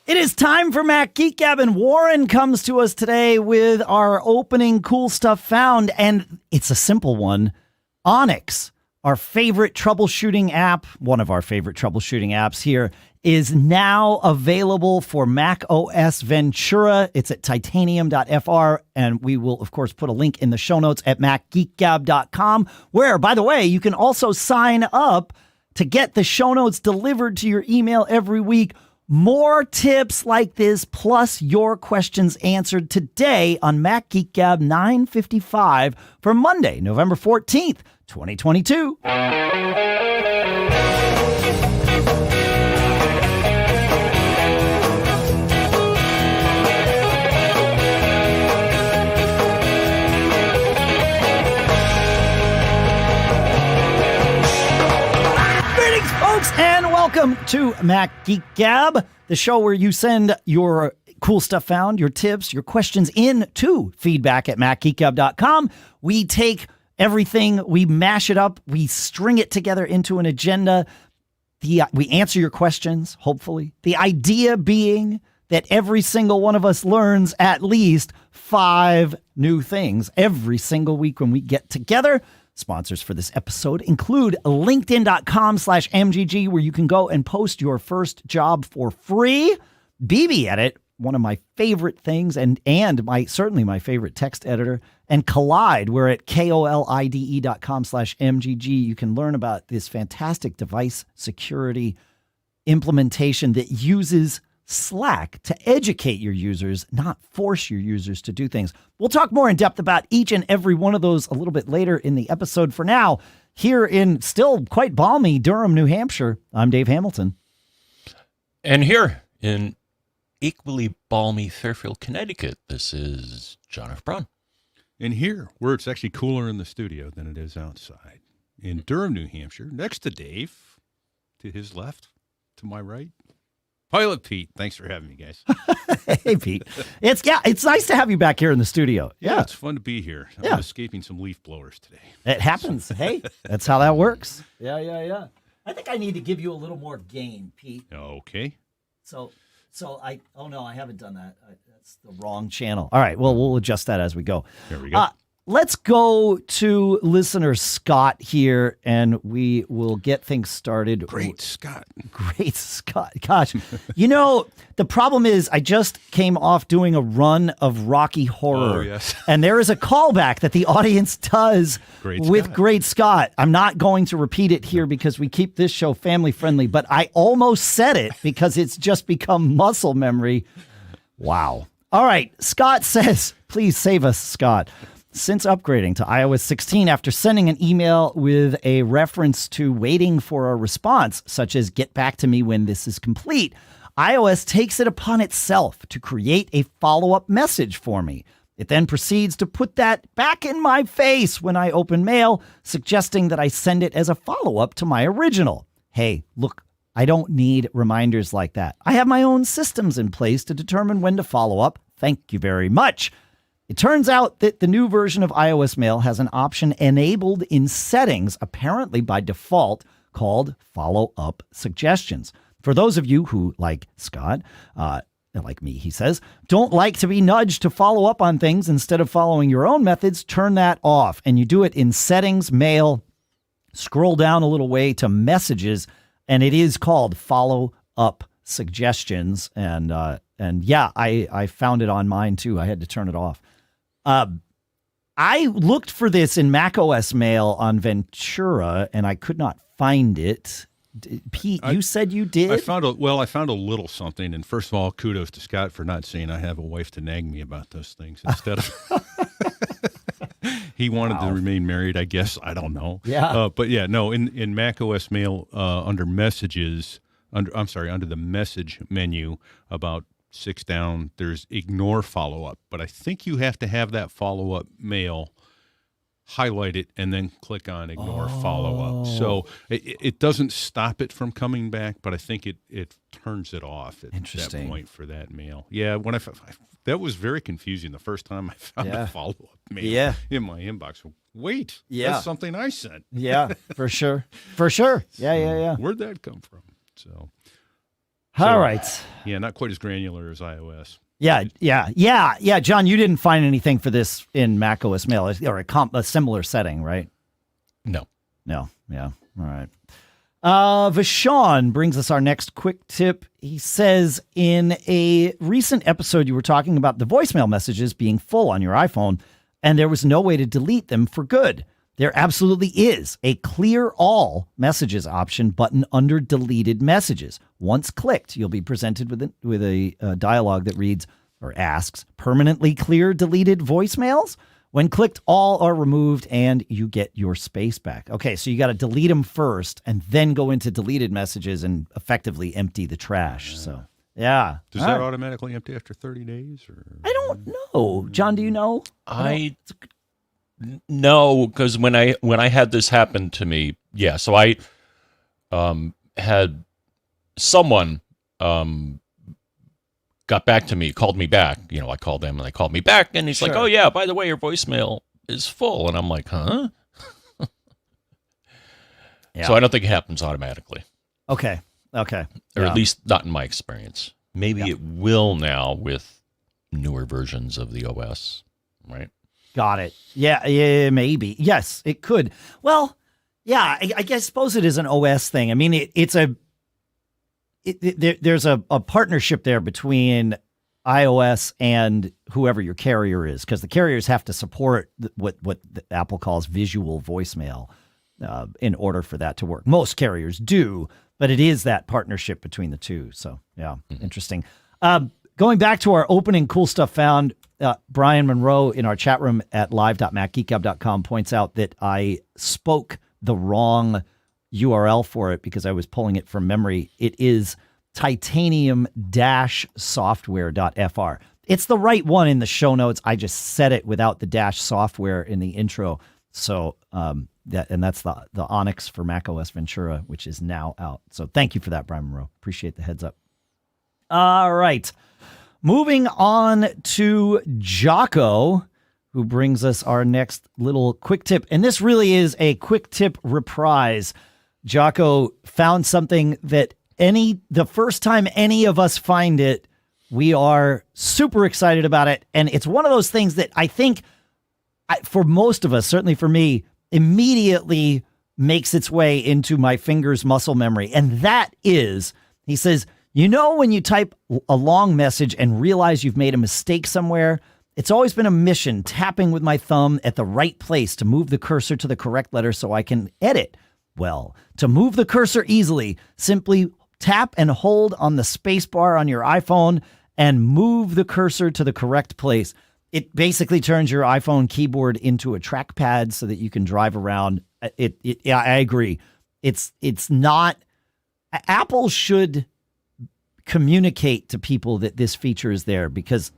It is time for Mac Geek Gab, and Warren comes to us today with our opening cool stuff found, and it's a simple one. OnyX, our favorite troubleshooting app, one of our favorite troubleshooting apps here, is now available for macOS Ventura. It's at titanium.fr, and we will, of course, put a link in the show notes at macgeekgab.com, where, by the way, you can also sign up to get the show notes delivered to your email every week. More tips like this, plus your questions answered today on Mac Geek Gab 955 for Monday, November 14th, 2022. Greetings, folks, and welcome to Mac Geek Gab, the show where you send your cool stuff found, your tips, your questions in to feedback at macgeekgab.com. We take everything, we mash it up, we string it together into an agenda. We answer your questions, hopefully. The idea being that every single one of us learns at least 5 new things every single week when we get together. Sponsors for this episode include linkedin.com/MGG, where you can go and post your first job for free. BBEdit, one of my favorite things, and certainly my favorite text editor. And Kolide, we're at kolide.com/MGG. You can learn about this fantastic device security implementation that uses Slack to educate your users, not force your users to do things. We'll talk more in depth about each and every one of those a little bit later in the episode. For now, here in still quite balmy Durham, New Hampshire, I'm Dave Hamilton. And here in equally balmy Fairfield, Connecticut, this is John F. Brown. And here, where it's actually cooler in the studio than it is outside, in Durham, New Hampshire, next to Dave, to his left, to my right, Pilot Pete. Thanks for having me, guys. Hey, Pete. It's nice to have you back here in the studio. Yeah, it's fun to be here. I'm escaping some leaf blowers today. It happens. Hey, that's how that works. Yeah. I think I need to give you a little more gain, Pete. Okay. So I haven't done that. That's the wrong channel. All right, well, we'll adjust that as we go. There we go. Let's go to listener Scott here, and we will get things started. Great Scott. Gosh, the problem is I just came off doing a run of Rocky Horror. Oh, yes. And there is a callback that the audience does with Great Scott. I'm not going to repeat it here because we keep this show family friendly, but I almost said it because it's just become muscle memory. Wow. All right. Scott says, please save us, Scott. Since upgrading to iOS 16 after sending an email with a reference to waiting for a response, such as get back to me when this is complete, iOS takes it upon itself to create a follow-up message for me. It then proceeds to put that back in my face when I open mail, suggesting that I send it as a follow-up to my original. Hey, look, I don't need reminders like that. I have my own systems in place to determine when to follow up. Thank you very much. It turns out that the new version of iOS Mail has an option enabled in settings, apparently by default, called follow-up suggestions. For those of you who, like Scott, like me, he says, don't like to be nudged to follow up on things instead of following your own methods, turn that off. And you do it in settings, mail, scroll down a little way to messages, and it is called follow-up suggestions. And yeah, I found it on mine too. I had to turn it off. I looked for this in macOS Mail on Ventura, and I could not find it. Pete, you said you did? I found a little something, and first of all, kudos to Scott for not saying I have a wife to nag me about those things instead of he wanted to remain married, I guess. I don't know. Yeah. But yeah, no, in macOS Mail, under messages, under the message menu, about 6 down, there's ignore follow-up. But I think you have to have that follow-up mail, highlight it, and then click on ignore follow-up. So it doesn't stop it from coming back, but I think it turns it off at that point for that mail. Yeah, when that was very confusing the first time I found a follow-up mail in my inbox. Wait, that's something I sent. Yeah, for sure. Yeah. Where'd that come from? So all right. Yeah, not quite as granular as iOS. Yeah. John, you didn't find anything for this in macOS Mail or a similar setting, right? No. Yeah. All right. VaShaun brings us our next quick tip. He says, in a recent episode, you were talking about the voicemail messages being full on your iPhone, and there was no way to delete them for good. There absolutely is a clear all messages option button under deleted messages. Once clicked, you'll be presented with a dialog that reads or asks, permanently clear deleted voicemails? When clicked, all are removed and you get your space back. Okay, so you got to delete them first and then go into deleted messages and effectively empty the trash. So, yeah. Does that automatically empty after 30 days? Or? I don't know. John, do you know? No, because when I had this happen to me, so I had someone got back to me, called me back. I called them and they called me back, and he's like, "Oh yeah, by the way, your voicemail is full," and I'm like, "Huh?" Yeah. So I don't think it happens automatically. Okay. Or at least not in my experience. Maybe it will now with newer versions of the OS, right? Got it. Yeah, maybe. Yes, it could. Well, yeah, I suppose it is an OS thing. I mean, there's a partnership there between iOS and whoever your carrier is, because the carriers have to support what Apple calls visual voicemail in order for that to work. Most carriers do, but it is that partnership between the two. So, yeah, interesting. Going back to our opening cool stuff found, Brian Monroe in our chat room at live.macgeekgab.com points out that I spoke the wrong URL for it because I was pulling it from memory. It is titanium-software.fr. It's the right one in the show notes. I just said it without the dash software in the intro. So that's the OnyX for macOS Ventura, which is now out. So thank you for that, Brian Monroe. Appreciate the heads up. All right. Moving on to Jaco, who brings us our next little quick tip. And this really is a quick tip reprise. Jaco found something that the first time any of us find it, we are super excited about it. And it's one of those things that I think for most of us, certainly for me, immediately makes its way into my fingers' muscle memory. And that is, he says, when you type a long message and realize you've made a mistake somewhere, it's always been a mission tapping with my thumb at the right place to move the cursor to the correct letter so I can edit. Well, to move the cursor easily, simply tap and hold on the space bar on your iPhone and move the cursor to the correct place. It basically turns your iPhone keyboard into a trackpad so that you can drive around. Yeah, I agree. It's not. Apple should communicate to people that this feature is there, because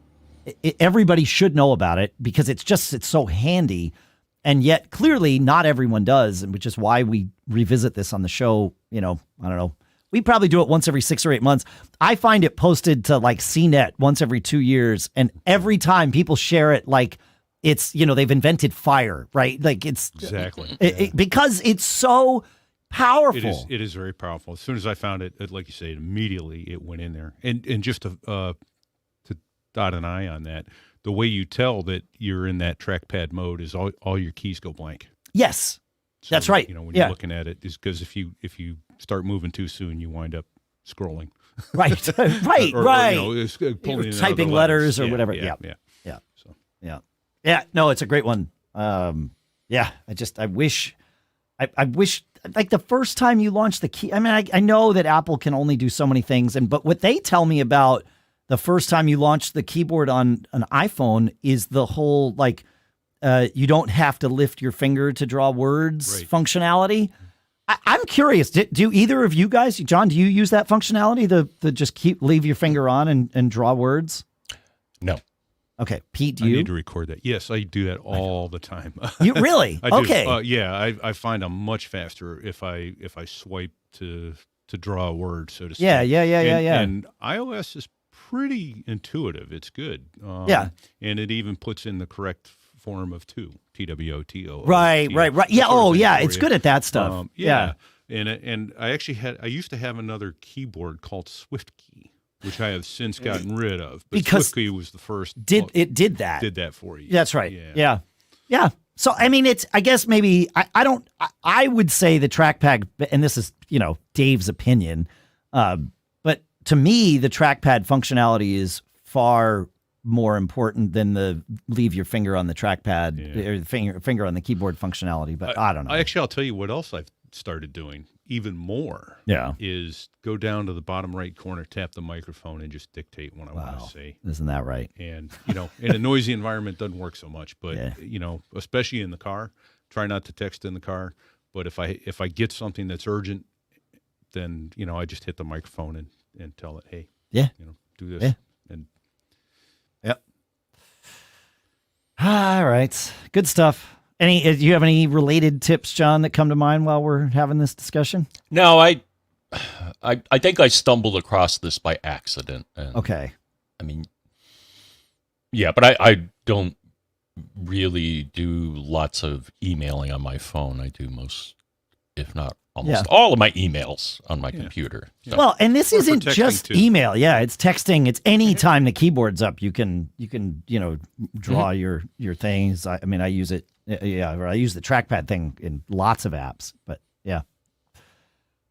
everybody should know about it, because it's so handy. And yet clearly not everyone does, which is why we revisit this on the show. I don't know. We probably do it once every 6 or 8 months. I find it posted to like CNET once every 2 years. And every time people share it, like it's, they've invented fire, right? Like it's exactly because it's so powerful. It is very powerful. As soon as I found it, like you say, immediately it went in there. And just to dot an I on that, the way you tell that you're in that trackpad mode is all your keys go blank. Yes, so, that's right. When you're looking at it, is because if you start moving too soon, you wind up scrolling. Right, right, right. You're typing letters or whatever. Yeah. No, it's a great one. I wish like the first time you launch the key. I mean, I know that Apple can only do so many things, but what they tell me about the first time you launch the keyboard on an iPhone is the whole you don't have to lift your finger to draw words functionality. I'm curious. Do either of you guys, John, do you use that functionality to just leave your finger on and draw words? No. Okay, Pete, do you? I need to record that. Yes, I do that all the time. You really? I do. Okay. I find I'm much faster if I swipe to draw a word, so to speak. Yeah. And iOS is pretty intuitive. It's good. And it even puts in the correct form of TWOTO. Right. Yeah. Oh, yeah. It's good at that stuff. And I used to have another keyboard called SwiftKey. which I have since gotten rid of. But Because SwiftKey was the first. Did that for you. That's right. Yeah. So, I mean, I guess maybe I would say the trackpad, and this is, Dave's opinion, but to me, the trackpad functionality is far more important than the leave your finger on the trackpad or the finger on the keyboard functionality. But I don't know. I'll tell you what else I've started doing even more. Yeah. Is go down to the bottom right corner, tap the microphone, and just dictate what I want to say. Isn't that right? And, in a noisy environment, doesn't work so much. But, especially in the car, try not to text in the car. But if I get something that's urgent, then, I just hit the microphone and tell it, hey, do this. Yeah. And yep. All right. Good stuff. Do you have any related tips, John, that come to mind while we're having this discussion? No, I think I stumbled across this by accident. And, okay. I mean, yeah, but I don't really do lots of emailing on my phone. I do most, if not almost all of my emails on my computer. So. Well, and this isn't just email. Yeah, it's texting. It's any time the keyboard's up, you can draw your things. I mean, I use it. Yeah, or I use the trackpad thing in lots of apps. But yeah.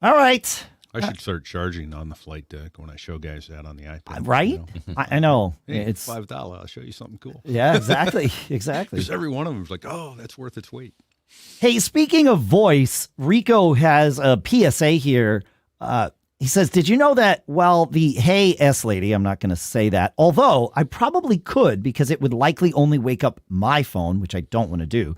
All right. I should start charging on the flight deck when I show guys that on the iPad. Right? I know. Hey, it's $5. I'll show you something cool. Yeah, exactly. Exactly. Because every one of them is like, oh, that's worth its weight. Hey, speaking of voice, Rico has a PSA here. He says, did you know that while the Hey S Lady, I'm not going to say that, although I probably could because it would likely only wake up my phone, which I don't want to do.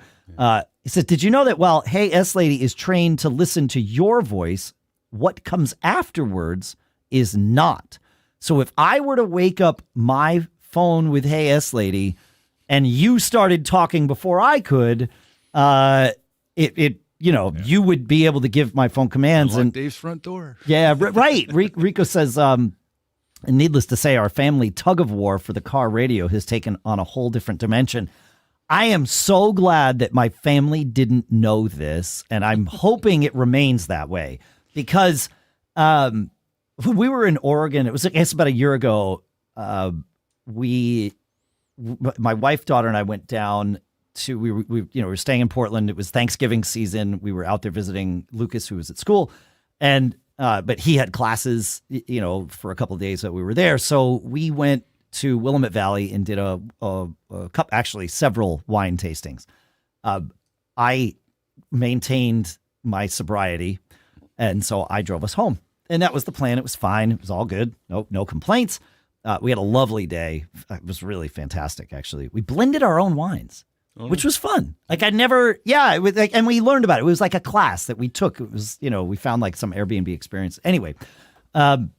He says, did you know that while Hey S Lady is trained to listen to your voice, what comes afterwards is not. So if I were to wake up my phone with Hey S Lady and you started talking before I could, you would be able to give my phone commands. Unlock Dave's front door. Yeah, right. Rico says, needless to say, our family tug of war for the car radio has taken on a whole different dimension. I am so glad that my family didn't know this, and I'm hoping it remains that way. Because when we were in Oregon, it's about a year ago, my wife, daughter, and I went down to, we were staying in Portland. It was Thanksgiving season. We were out there visiting Lucas, who was at school, and but he had classes, for a couple of days that we were there. So we went to Willamette Valley and did a cup, actually several wine tastings. I maintained my sobriety, and so I drove us home, and that was the plan. It was fine. It was all good. No complaints. We had a lovely day. It was really fantastic, actually. We blended our own wines. Which was fun. Like it was like, and we learned about it. It was like a class that we took. It was, we found like some Airbnb experience. Anyway, on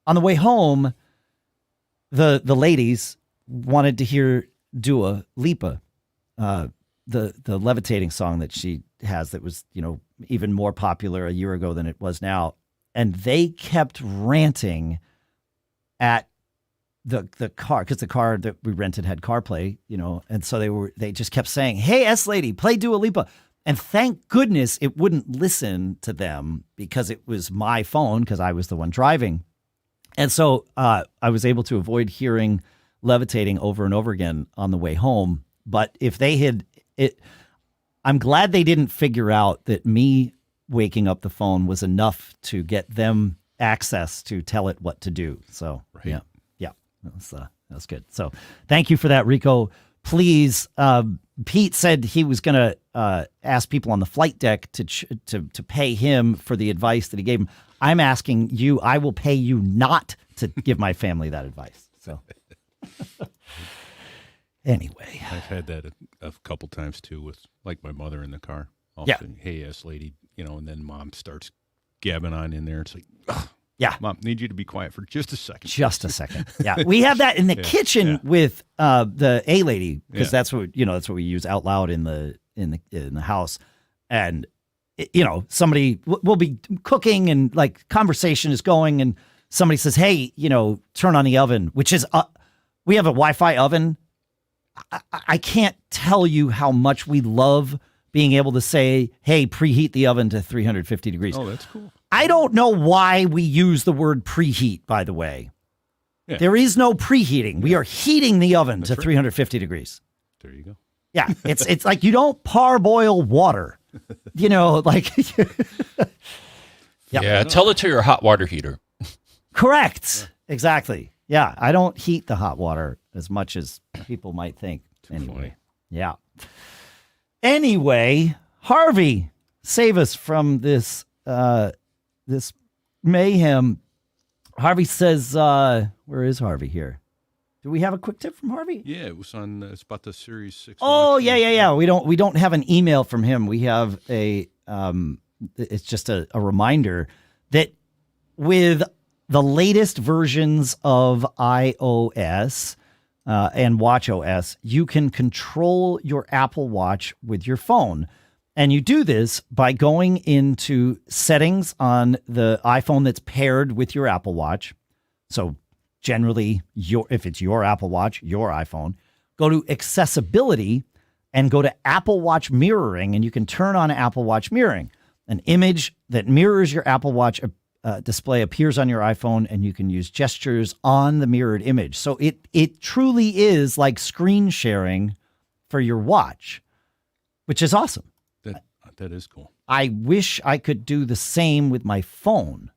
the way home, the ladies wanted to hear Dua Lipa, the levitating song that she has that was, even more popular a year ago than it was now. And they kept ranting at the car, because the car that we rented had CarPlay, and so they just kept saying, "Hey, S Lady, play Dua Lipa," and thank goodness it wouldn't listen to them because it was my phone, because I was the one driving, and so I was able to avoid hearing levitating over and over again on the way home. But if they had it, I'm glad they didn't figure out that me waking up the phone was enough to get them access to tell it what to do. So yeah. That's good. So thank you for that, Rico. Please, Pete said he was going to ask people on the flight deck to pay him for the advice that he gave him. I'm asking you, I will pay you not to give my family that advice. So anyway. I've had that a couple times too with like my mother in the car. Saying, "Hey, S Lady," and then mom starts gabbing on in there. It's like, ugh. Yeah. Mom, need you to be quiet for just a second. Just a second. Yeah. We have that in the kitchen with the A Lady, because that's what we use out loud in the house. And somebody will be cooking and like conversation is going and somebody says, "Hey, turn on the oven," which is we have a Wi-Fi oven. I can't tell you how much we love being able to say, "Hey, preheat the oven to 350 degrees." Oh, that's cool. I don't know why we use the word preheat, by the way. Yeah. There is no preheating. We are heating the oven to right. 350 degrees. There you go. Yeah, it's like you don't parboil water. You know, like Yeah, tell it to your hot water heater. correct. Exactly. Yeah, I don't heat the hot water as much as people might think. Anyway. funny. Yeah. Anyway, Harvey, save us from this this mayhem. Harvey says, where is Harvey here? Do we have a quick tip from Harvey? Yeah, it was on. It's about the Series 6. Oh, yeah. We don't have an email from him. We have a it's just a reminder that with the latest versions of iOS and watchOS, you can control your Apple Watch with your phone. And you do this by going into settings on the iPhone that's paired with your Apple Watch. So generally, if it's your Apple Watch, your iPhone, go to accessibility and go to Apple Watch mirroring, and you can turn on Apple Watch mirroring. An image that mirrors your Apple Watch display appears on your iPhone, and you can use gestures on the mirrored image. So it truly is like screen sharing for your watch, which is awesome. That is cool. I wish I could do the same with my phone.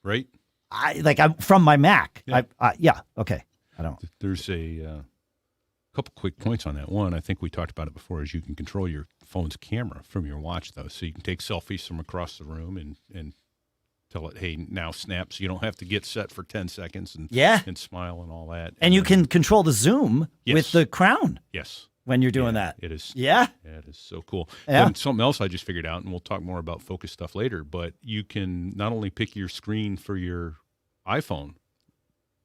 Right? I'm from my Mac. Yeah. Okay. I don't. There's a couple quick points on that. One, I think we talked about it before, is you can control your phone's camera from your watch, though. So you can take selfies from across the room and tell it, hey, now snap, so you don't have to get set for 10 seconds and smile and all that. And you can control the zoom with the crown. Yes. When you're doing that. It is. Yeah. It is so cool. Yeah. And something else I just figured out, and we'll talk more about focus stuff later, but you can not only pick your screen for your iPhone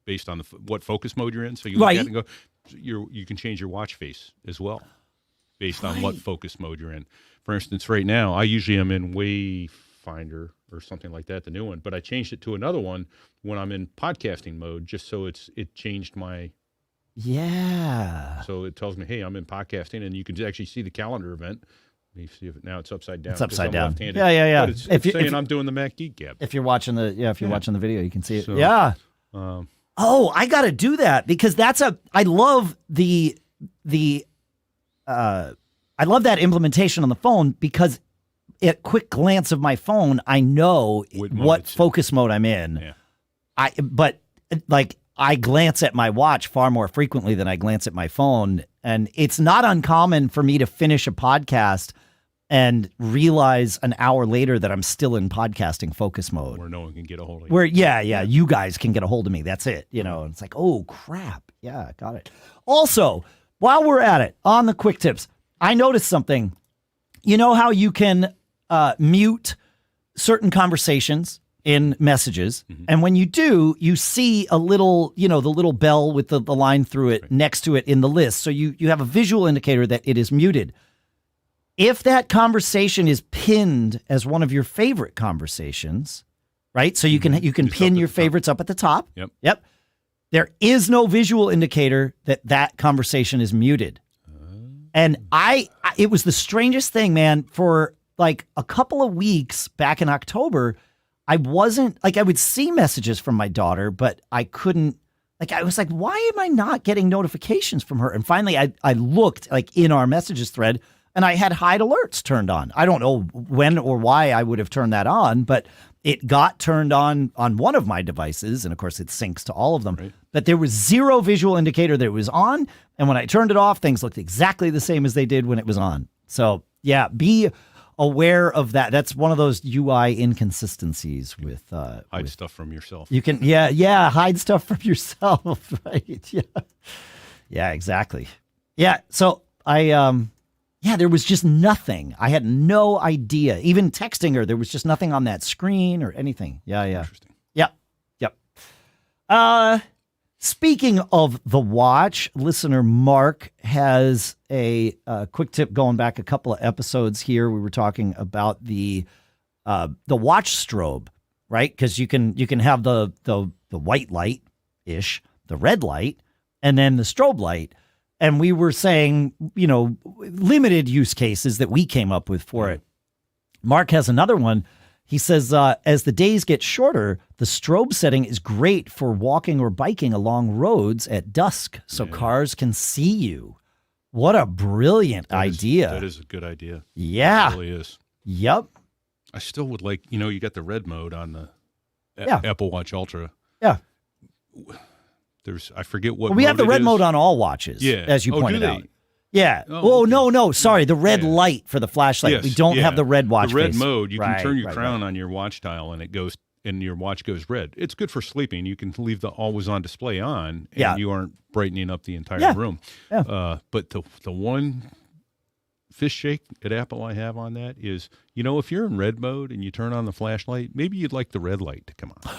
based on what focus mode you're in. So you look at it and go, you can change your watch face as well based on what focus mode you're in. For instance, right now, I usually am in Wayfinder or something like that, the new one, but I changed it to another one when I'm in podcasting mode, just so it changed my... Yeah. So it tells me, hey, I'm in podcasting, and you can actually see the calendar event. You see if now it's upside down. It's upside down. Left-handed. Yeah. But it's saying I'm doing the Mac Geek Gab. If you're watching watching the video, you can see it. So, yeah. I got to do that because I love I love that implementation on the phone because at quick glance of my phone, I know what focus mode I'm in. Yeah. But I glance at my watch far more frequently than I glance at my phone. And it's not uncommon for me to finish a podcast and realize an hour later that I'm still in podcasting focus mode. Where no one can get a hold of you. Where, you guys can get a hold of me. That's it. It's like, oh, crap. Yeah, got it. Also, while we're at it, on the quick tips, I noticed something. You know how you can mute certain conversations in messages. Mm-hmm. And when you do, you see a little, the little bell with the line through it next to it in the list. So you have a visual indicator that it is muted. If that conversation is pinned as one of your favorite conversations, right? So you can pin your favorites up at the top. Yep. There is no visual indicator that conversation is muted. And it was the strangest thing, man. For like a couple of weeks back in October, I wasn't I would see messages from my daughter, but I couldn't, I was like, why am I not getting notifications from her? And finally I looked in our messages thread and I had hide alerts turned on. I don't know when or why I would have turned that on, but it got turned on one of my devices. And of course it syncs to all of them, right. But there was zero visual indicator that it was on. And when I turned it off, things looked exactly the same as they did when it was on. So yeah, be aware of that. That's one of those UI inconsistencies with hide stuff from yourself. You can hide stuff from yourself, right? Yeah, exactly. Yeah, so there was just nothing. I had no idea. Even texting her, there was just nothing on that screen or anything. Yeah. Interesting. Yep. Speaking of the watch, listener Mark has a quick tip going back a couple of episodes here. We were talking about the watch strobe, right? Because you can have the white light ish, the red light, and then the strobe light. And we were saying, limited use cases that we came up with for it. Mark has another one. He says, as the days get shorter, the strobe setting is great for walking or biking along roads at dusk so cars can see you. What a brilliant idea. That is a good idea. Yeah. It really is. Yep. I still would like, you got the red mode on the Apple Watch Ultra. Yeah. I forget what we have the red mode on all watches, as you pointed out. Yeah. Oh, okay. No. Sorry. The red light for the flashlight. Yes, we don't have the red watch The red face. mode, you can turn your crown on your watch dial and your watch goes red. It's good for sleeping. You can leave the always on display on and you aren't brightening up the entire room. Yeah. But the one fish shake at Apple I have on that is, if you're in red mode and you turn on the flashlight, maybe you'd like the red light to come on.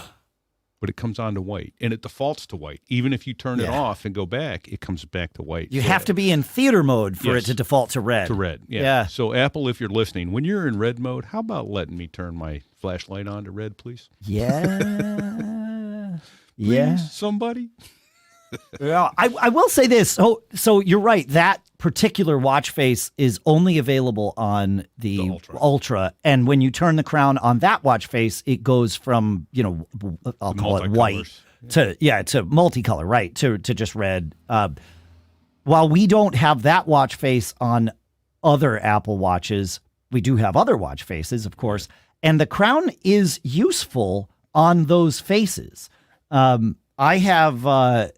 But it comes on to white, and it defaults to white. Even if you turn it off and go back, it comes back to white. You have to be in theater mode for it to default to red. Yeah. So So if you're listening, when you're in red mode, how about letting me turn my flashlight on to red, please? Yeah. Please, somebody? Yeah, I will say this. So you're right. That particular watch face is only available on the Ultra. And when you turn the crown on that watch face, it goes from, I'll call it white to multicolor, right? To just red. While we don't have that watch face on other Apple watches, we do have other watch faces, of course. And the crown is useful on those faces. I have...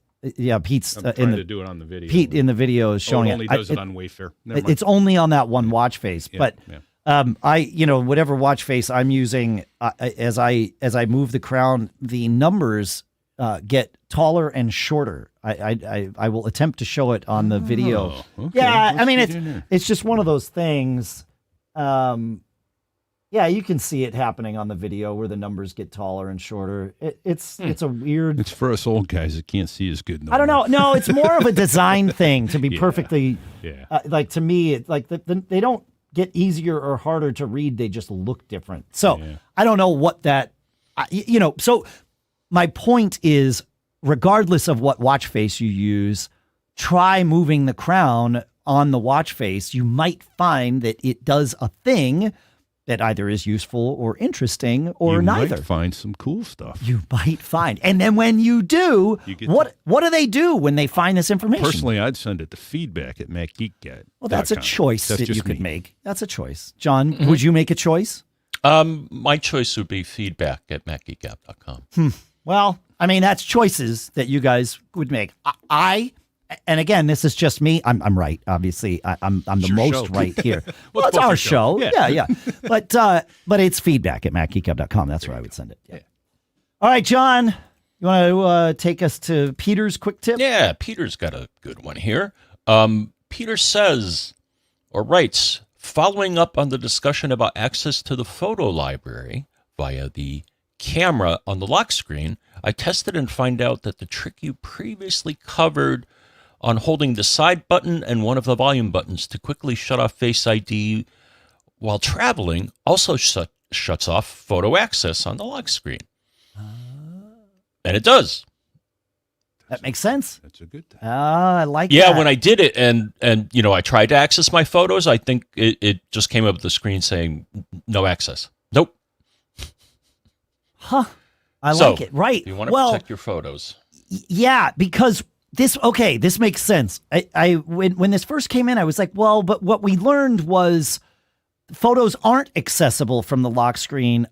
Pete's I'm trying to do it on the video. Pete in the video is showing it. Only does it on Wayfair. It's only on that one watch face. But whatever watch face I'm using, as I move the crown, the numbers get taller and shorter. I will attempt to show it on the video. Okay. Yeah, I mean it's just one of those things. Yeah, you can see it happening on the video where the numbers get taller and shorter. It's a weird... It's for us old guys that can't see as good. I don't know. No, it's more of a design thing, to be perfectly... Like, to me, it's like they don't get easier or harder to read. They just look different. So I don't know what that... So my point is, regardless of what watch face you use, try moving the crown on the watch face. You might find that it does a thing that either is useful or interesting or neither. You might find some cool stuff. You might find. And then when you do, what do they do when they find this information? Personally, I'd send it to feedback at MacGeek.com. Well, that's a choice that you could make. That's a choice. John, would you make a choice? My choice would be feedback at macgeekgab.com. Well, I mean, that's choices that you guys would make. And again, this is just me. I'm right. Obviously, I'm the most right here. Well, it's our show. Yeah. But it's feedback at macgeekgab.com. That's where I would send it. Yeah. All right, John, you want to take us to Peter's quick tip? Yeah, Peter's got a good one here. Peter says or writes, following up on the discussion about access to the photo library via the camera on the lock screen, I tested and find out that the trick you previously covered on holding the side button and one of the volume buttons to quickly shut off Face ID while traveling also shuts off photo access on the lock screen. And it does. That makes sense. That's a good thing. I like that. Yeah, when I did it and I tried to access my photos, I think it just came up with the screen saying no access. Nope. Huh. I like it. Right. You want to protect your photos. Yeah, because this makes sense. When this first came in, I was like, well, but what we learned was photos aren't accessible from the lock screen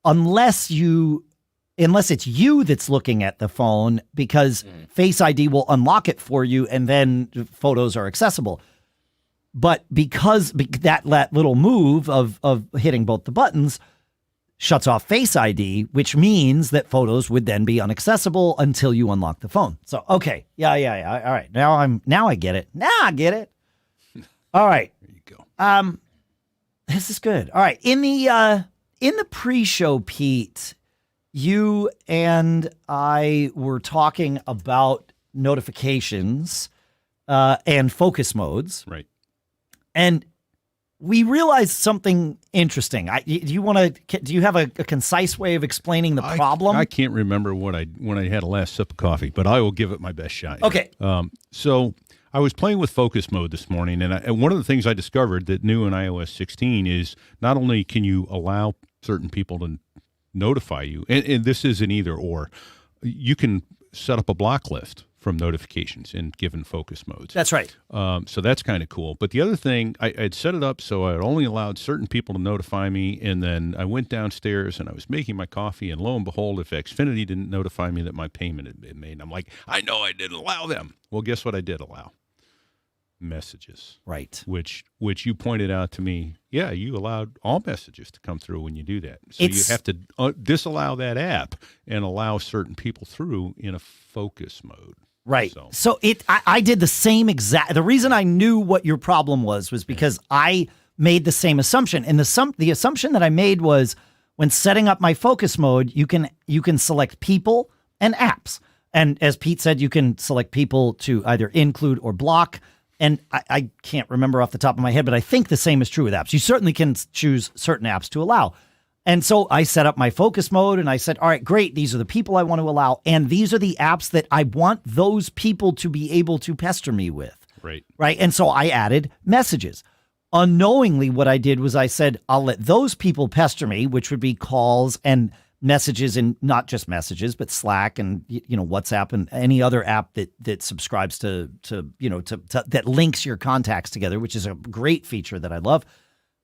unless it's you that's looking at the phone, because Face ID will unlock it for you and then photos are accessible. But because that little move of hitting both the buttons shuts off Face ID, which means that photos would then be inaccessible until you unlock the phone. So, okay. Yeah. All right. Now I get it. All right. There you go. This is good. All right. In the pre-show, Pete, you and I were talking about notifications and focus modes. Right. And we realized something interesting. Do you have a concise way of explaining the problem? I can't remember when I had a last sip of coffee, but I will give it my best shot. Okay. So I was playing with focus mode this morning, and one of the things I discovered that new in iOS 16 is not only can you allow certain people to notify you. And this is an either or. You can set up a block list from notifications in given focus modes. That's right. So that's kind of cool. But the other thing, I'd set it up so I only allowed certain people to notify me, and then I went downstairs and I was making my coffee, and lo and behold, if Xfinity didn't notify me that my payment had been made, and I'm like, I know I didn't allow them. Well, guess what I did allow? Messages. Right. Which you pointed out to me, yeah, you allowed all messages to come through when you do that. So you have to disallow that app and allow certain people through in a focus mode. Right. So I did the same exact. The reason I knew what your problem was because I made the same assumption. And the assumption that I made was when setting up my focus mode, you can select people and apps. And as Pete said, you can select people to either include or block. And I can't remember off the top of my head, but I think the same is true with apps. You certainly can choose certain apps to allow. And so I set up my focus mode and I said, all right, great. These are the people I want to allow. And these are the apps that I want those people to be able to pester me with. Right. Right. And so I added messages. Unknowingly, what I did was I said, I'll let those people pester me, which would be calls and messages, and not just messages, but Slack and, WhatsApp and any other app that subscribes to that links your contacts together, which is a great feature that I love.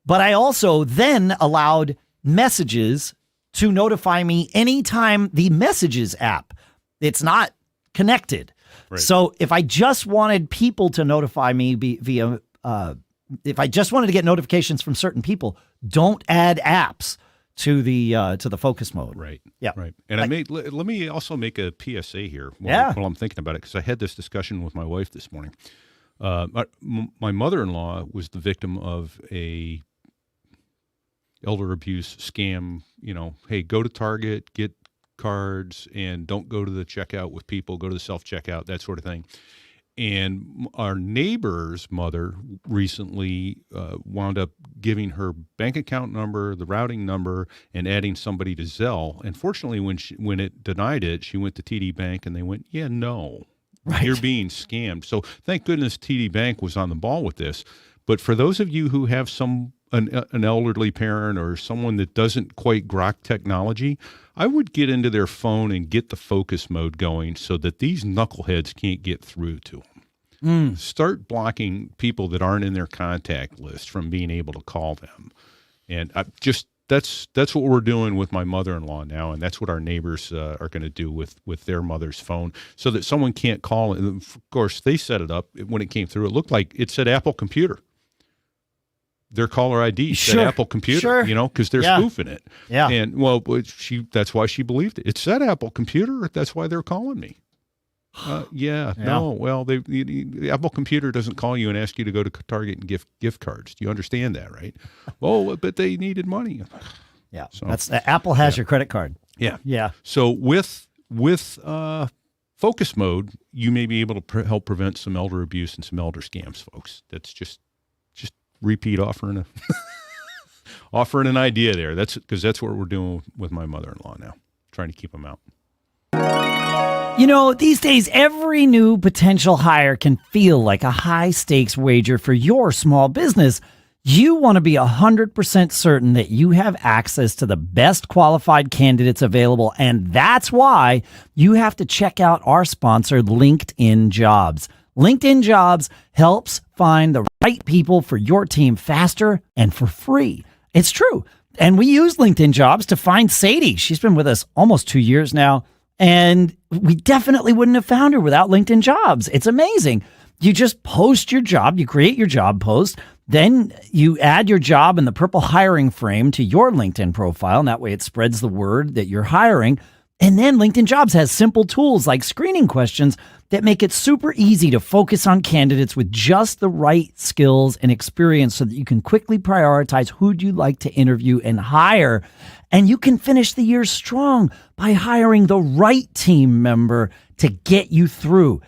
But I also then allowed messages to notify me anytime the messages app, it's not connected. Right. So if I just wanted people to notify me via, if I just wanted to get notifications from certain people, don't add apps to the focus mode. Right. Yeah. Right. And let me also make a PSA here while I'm thinking about it, because I had this discussion with my wife this morning. My mother-in-law was the victim of a elder abuse scam. Hey, go to Target, get cards, and don't go to the checkout with people, go to the self-checkout, that sort of thing. And our neighbor's mother recently wound up giving her bank account number, the routing number, and adding somebody to Zelle. And fortunately, when it denied it, she went to TD Bank, and they went, yeah, no, right, you're being scammed. So thank goodness TD Bank was on the ball with this. But for those of you who have an elderly parent or someone that doesn't quite grok technology, I would get into their phone and get the focus mode going so that these knuckleheads can't get through to them. Start blocking people that aren't in their contact list from being able to call them. And that's what we're doing with my mother-in-law now, and that's what our neighbors are going to do with their mother's phone, so that someone can't call. And of course, they set it up. When it came through, it looked like it said Apple Computer. Their caller ID said Apple Computer, because they're spoofing it. Yeah. And that's why she believed it. It said Apple Computer. That's why they're calling me. No. Well, the Apple Computer doesn't call you and ask you to go to Target and gift cards. Do you understand that, right? Oh, but they needed money. Yeah. So, Apple has your credit card. Yeah. Yeah. So with focus mode, you may be able to help prevent some elder abuse and some elder scams, folks. That's just repeat offering an idea there. That's because that's what we're doing with my mother-in-law now, trying to keep them out. These days, every new potential hire can feel like a high-stakes wager for your small business. You want to be 100% certain that you have access to the best qualified candidates available, and that's why you have to check out our sponsor, LinkedIn Jobs. LinkedIn Jobs helps find the right people for your team faster and for free. It's true. And we use LinkedIn Jobs to find Sadie. She's been with us almost 2 years now, and we definitely wouldn't have found her without LinkedIn Jobs. It's amazing. You just post your job, you create your job post, then you add your job in the purple hiring frame to your LinkedIn profile, and that way it spreads the word that you're hiring. And then LinkedIn Jobs has simple tools like screening questions that make it super easy to focus on candidates with just the right skills and experience so that you can quickly prioritize who'd you like to interview and hire. And you can finish the year strong by hiring the right team member to get you through.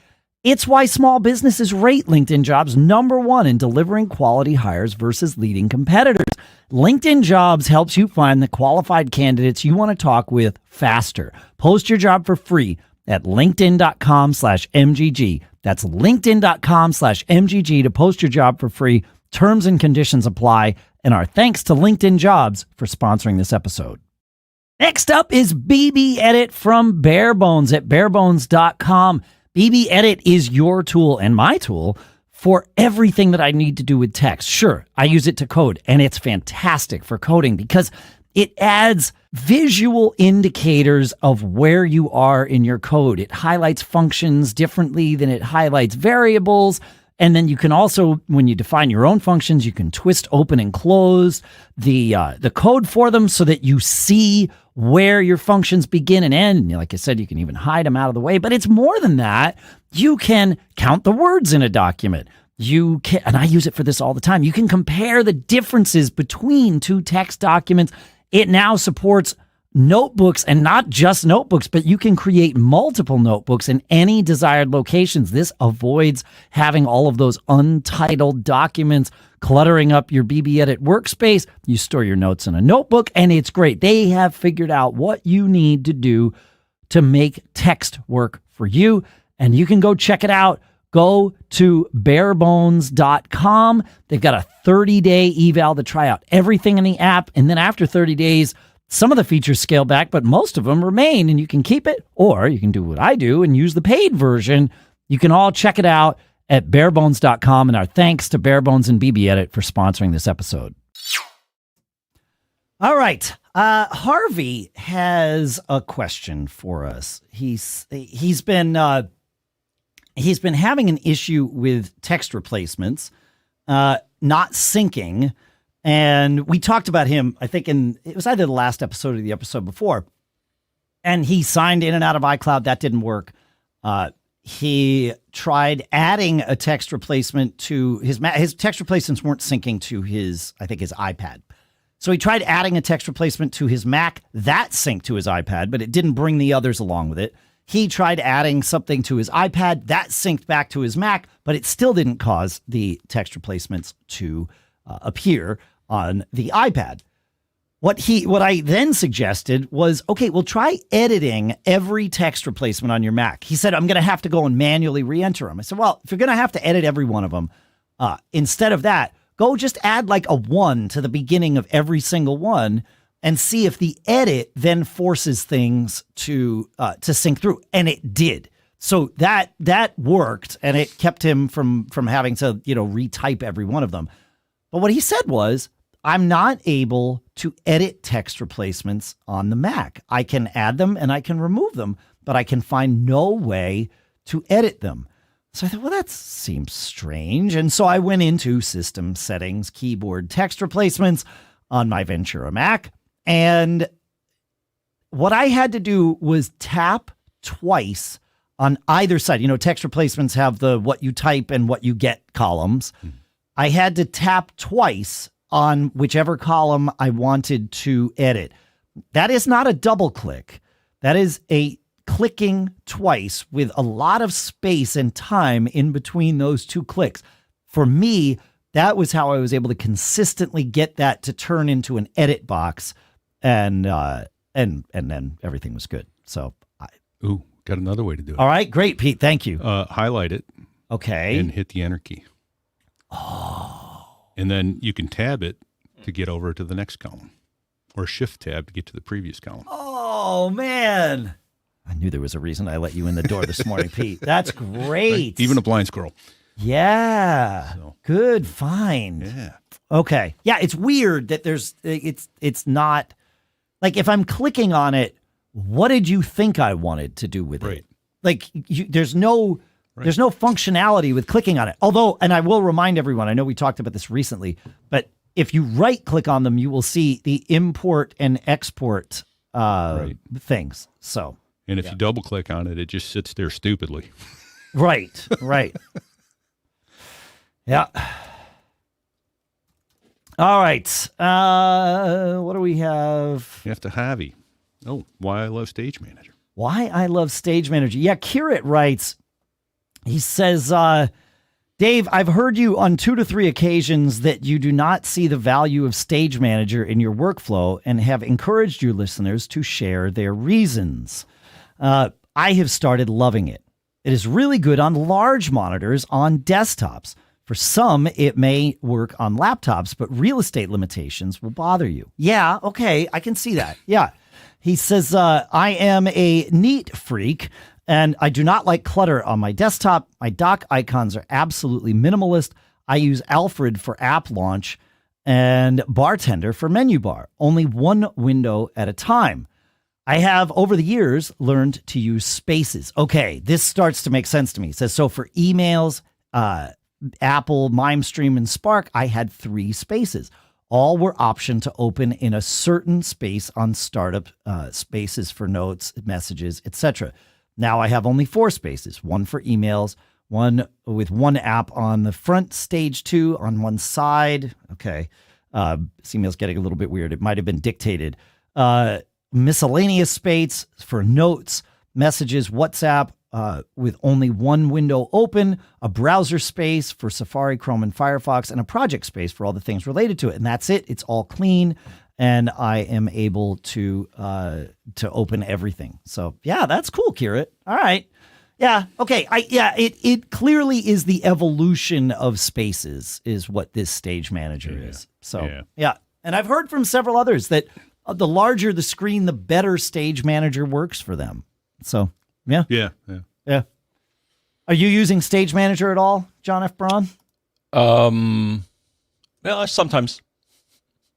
It's why small businesses rate LinkedIn Jobs #1 in delivering quality hires versus leading competitors. LinkedIn Jobs helps you find the qualified candidates you want to talk with faster. Post your job for free at linkedin.com/MGG. That's linkedin.com/MGG to post your job for free. Terms and conditions apply. And our thanks to LinkedIn Jobs for sponsoring this episode. Next up is BBEdit from Barebones at barebones.com. BBEdit is your tool and my tool for everything that I need to do with text. Sure, I use it to code, and it's fantastic for coding because it adds visual indicators of where you are in your code. It highlights functions differently than it highlights variables. And then you can also, when you define your own functions, you can twist open and close the code for them so that you see where your functions begin and end. And like I said, you can even hide them out of the way. But it's more than that. You can count the words in a document. You can, and I use it for this all the time. You can compare the differences between two text documents. It now supports notebooks, and not just notebooks, but you can create multiple notebooks in any desired locations. This avoids having all of those untitled documents cluttering up your BBEdit workspace. You store your notes in a notebook, and it's great. They have figured out what you need to do to make text work for you, and you can go check it out. Go to barebones.com. They've got a 30-day eval to try out everything in the app, and then after 30 days, some of the features scale back, but most of them remain, and you can keep it, or you can do what I do and use the paid version. You can all check it out at barebones.com, and our thanks to Barebones and BBEdit for sponsoring this episode. All right. Harvey has a question for us. He's been having an issue with text replacements, not syncing. And we talked about him, I think it was either the last episode or the episode before. And he signed in and out of iCloud. That didn't work. He tried adding a text replacement to his text replacements weren't syncing to his iPad. So he tried adding a text replacement to his Mac. That synced to his iPad, but it didn't bring the others along with it. He tried adding something to his iPad. That synced back to his Mac, but it still didn't cause the text replacements to appear on the iPad. What I then suggested was, okay, well, try editing every text replacement on your Mac. He said, I'm going to have to go and manually re-enter them. I said, well, if you're going to have to edit every one of them, instead of that, go just add like a 1 to the beginning of every single one and see if the edit then forces things to sync through. And it did. So that worked, and it kept him from having to, retype every one of them. But what he said was, I'm not able to edit text replacements on the Mac. I can add them and I can remove them, but I can find no way to edit them. So I thought, well, that seems strange. And so I went into System Settings, Keyboard Text Replacements on my Ventura Mac. And what I had to do was tap twice on either side. Text replacements have the what you type and what you get columns. I had to tap twice on whichever column I wanted to edit. That is not a double click. That is a clicking twice with a lot of space and time in between those two clicks. For me, that was how I was able to consistently get that to turn into an edit box, and then everything was good. So got another way to do it. All right, great, Pete. Thank you. Highlight it. Okay. And hit the Enter key. Oh. And then you can tab it to get over to the next column, or Shift tab to get to the previous column. Oh, man. I knew there was a reason I let you in the door this morning, Pete. That's great. Even a blind squirrel. Yeah. So. Good find. Yeah. Okay. Yeah, it's weird that it's not, like, if I'm clicking on it, what did you think I wanted to do with it? Like, there's no functionality with clicking on it. Although, and I will remind everyone, I know we talked about this recently, but if you right click on them, you will see the import and export things. So, and if you double click on it, it just sits there stupidly. Right. Yeah. All right. What do we have? You have to Harvey. Oh, why I love Stage Manager. Why I love Stage Manager. Yeah, Kirit writes, he says, Dave, I've heard you on 2 to 3 occasions that you do not see the value of Stage Manager in your workflow and have encouraged your listeners to share their reasons. I have started loving it. It is really good on large monitors on desktops. For some, it may work on laptops, but real estate limitations will bother you. Yeah, okay, I can see that. Yeah. He says, I am a neat freak, and I do not like clutter on my desktop. My dock icons are absolutely minimalist. I use Alfred for app launch and Bartender for menu bar, only one window at a time. I have, over the years, learned to use spaces. Okay, this starts to make sense to me. It says, so for emails, Apple, MimeStream, and Spark, I had 3 spaces. All were optioned to open in a certain space on startup spaces for notes, messages, etc. Now I have only 4 spaces, one for emails, one with one app on the front, stage 2 on one side. Okay. This email's getting a little bit weird. It might have been dictated. Miscellaneous space for notes, messages, WhatsApp, with only one window open, a browser space for Safari, Chrome, and Firefox, and a project space for all the things related to it. And that's it. It's all clean, and I am able to open everything. So yeah, that's cool, Kirit. All right. Yeah. Okay. It clearly is the evolution of spaces is what this Stage Manager is. So yeah. And I've heard from several others that the larger the screen, the better Stage Manager works for them. So yeah. Are you using Stage Manager at all, John F. Braun? Well, sometimes.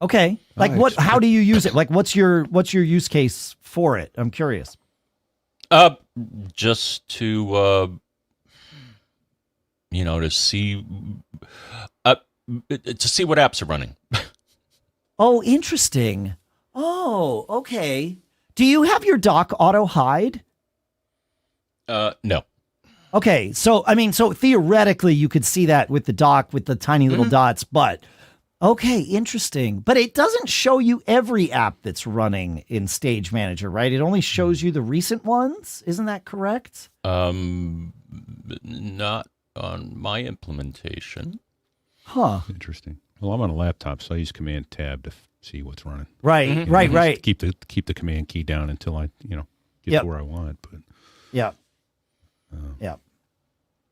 Okay. Like what? How do you use it? Like, what's your use case for it? I'm curious. Just to to see what apps are running. Oh, interesting. Oh, okay. Do you have your dock auto hide? No. Okay, so theoretically you could see that with the dock with the tiny little dots, but okay, interesting. But it doesn't show you every app that's running in Stage Manager, right? It only shows you the recent ones. Isn't that correct? Not on my implementation. Huh. Interesting. Well, I'm on a laptop, so I use Command Tab to see what's running. Right, right. Keep the Command key down until I get to where I want. But yeah.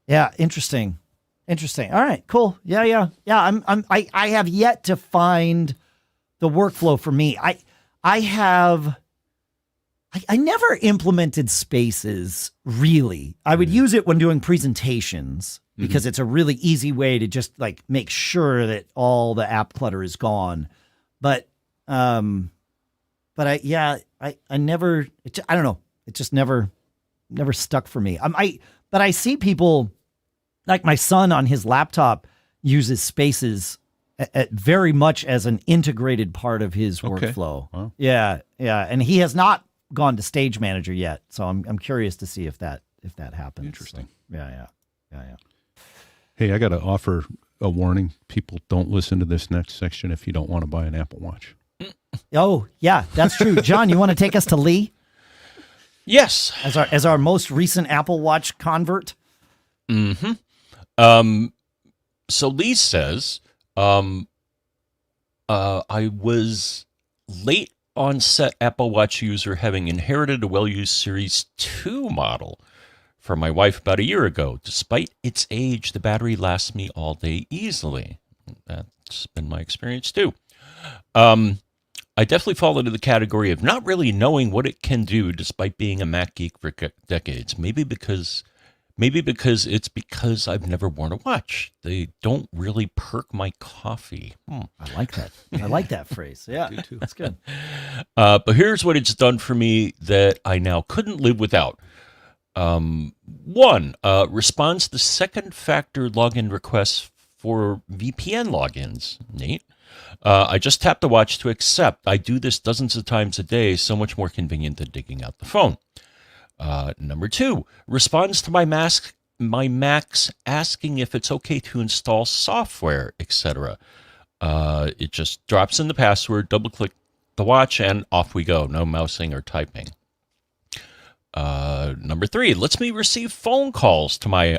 Yeah. Interesting. All right. Cool. Yeah. I have yet to find the workflow for me. I never implemented spaces really. I would use it when doing presentations because it's a really easy way to just like make sure that all the app clutter is gone. But I never. I don't know. It just never stuck for me. But I see people like my son on his laptop uses spaces at very much as an integrated part of his workflow. Wow. Yeah. And he has not gone to Stage Manager yet. So I'm curious to see if that happens. Interesting. So, yeah. Hey, I got to offer a warning. People, don't listen to this next section if you don't want to buy an Apple Watch. Oh, yeah, that's true. John, you want to take us to Lee? Yes. As our most recent Apple Watch convert? Mm-hmm. So Lee says, I was late onset Apple Watch user having inherited a well-used Series 2 model from my wife about a year ago. Despite its age, the battery lasts me all day easily. That's been my experience too. I definitely fall into the category of not really knowing what it can do despite being a Mac geek for decades. Maybe because it's because I've never worn a watch. They don't really perk my coffee. I like that. I like that phrase. Yeah, I do too. That's good. But here's what it's done for me that I now couldn't live without. One, responds to second-factor login requests for VPN logins. Neat. I just tap the watch to accept. I do this dozens of times a day, so much more convenient than digging out the phone. Number 2, responds to my Macs asking if it's okay to install software, etc. It just drops in the password, double-click the watch, and off we go. No mousing or typing. Number 3, lets me receive phone calls to my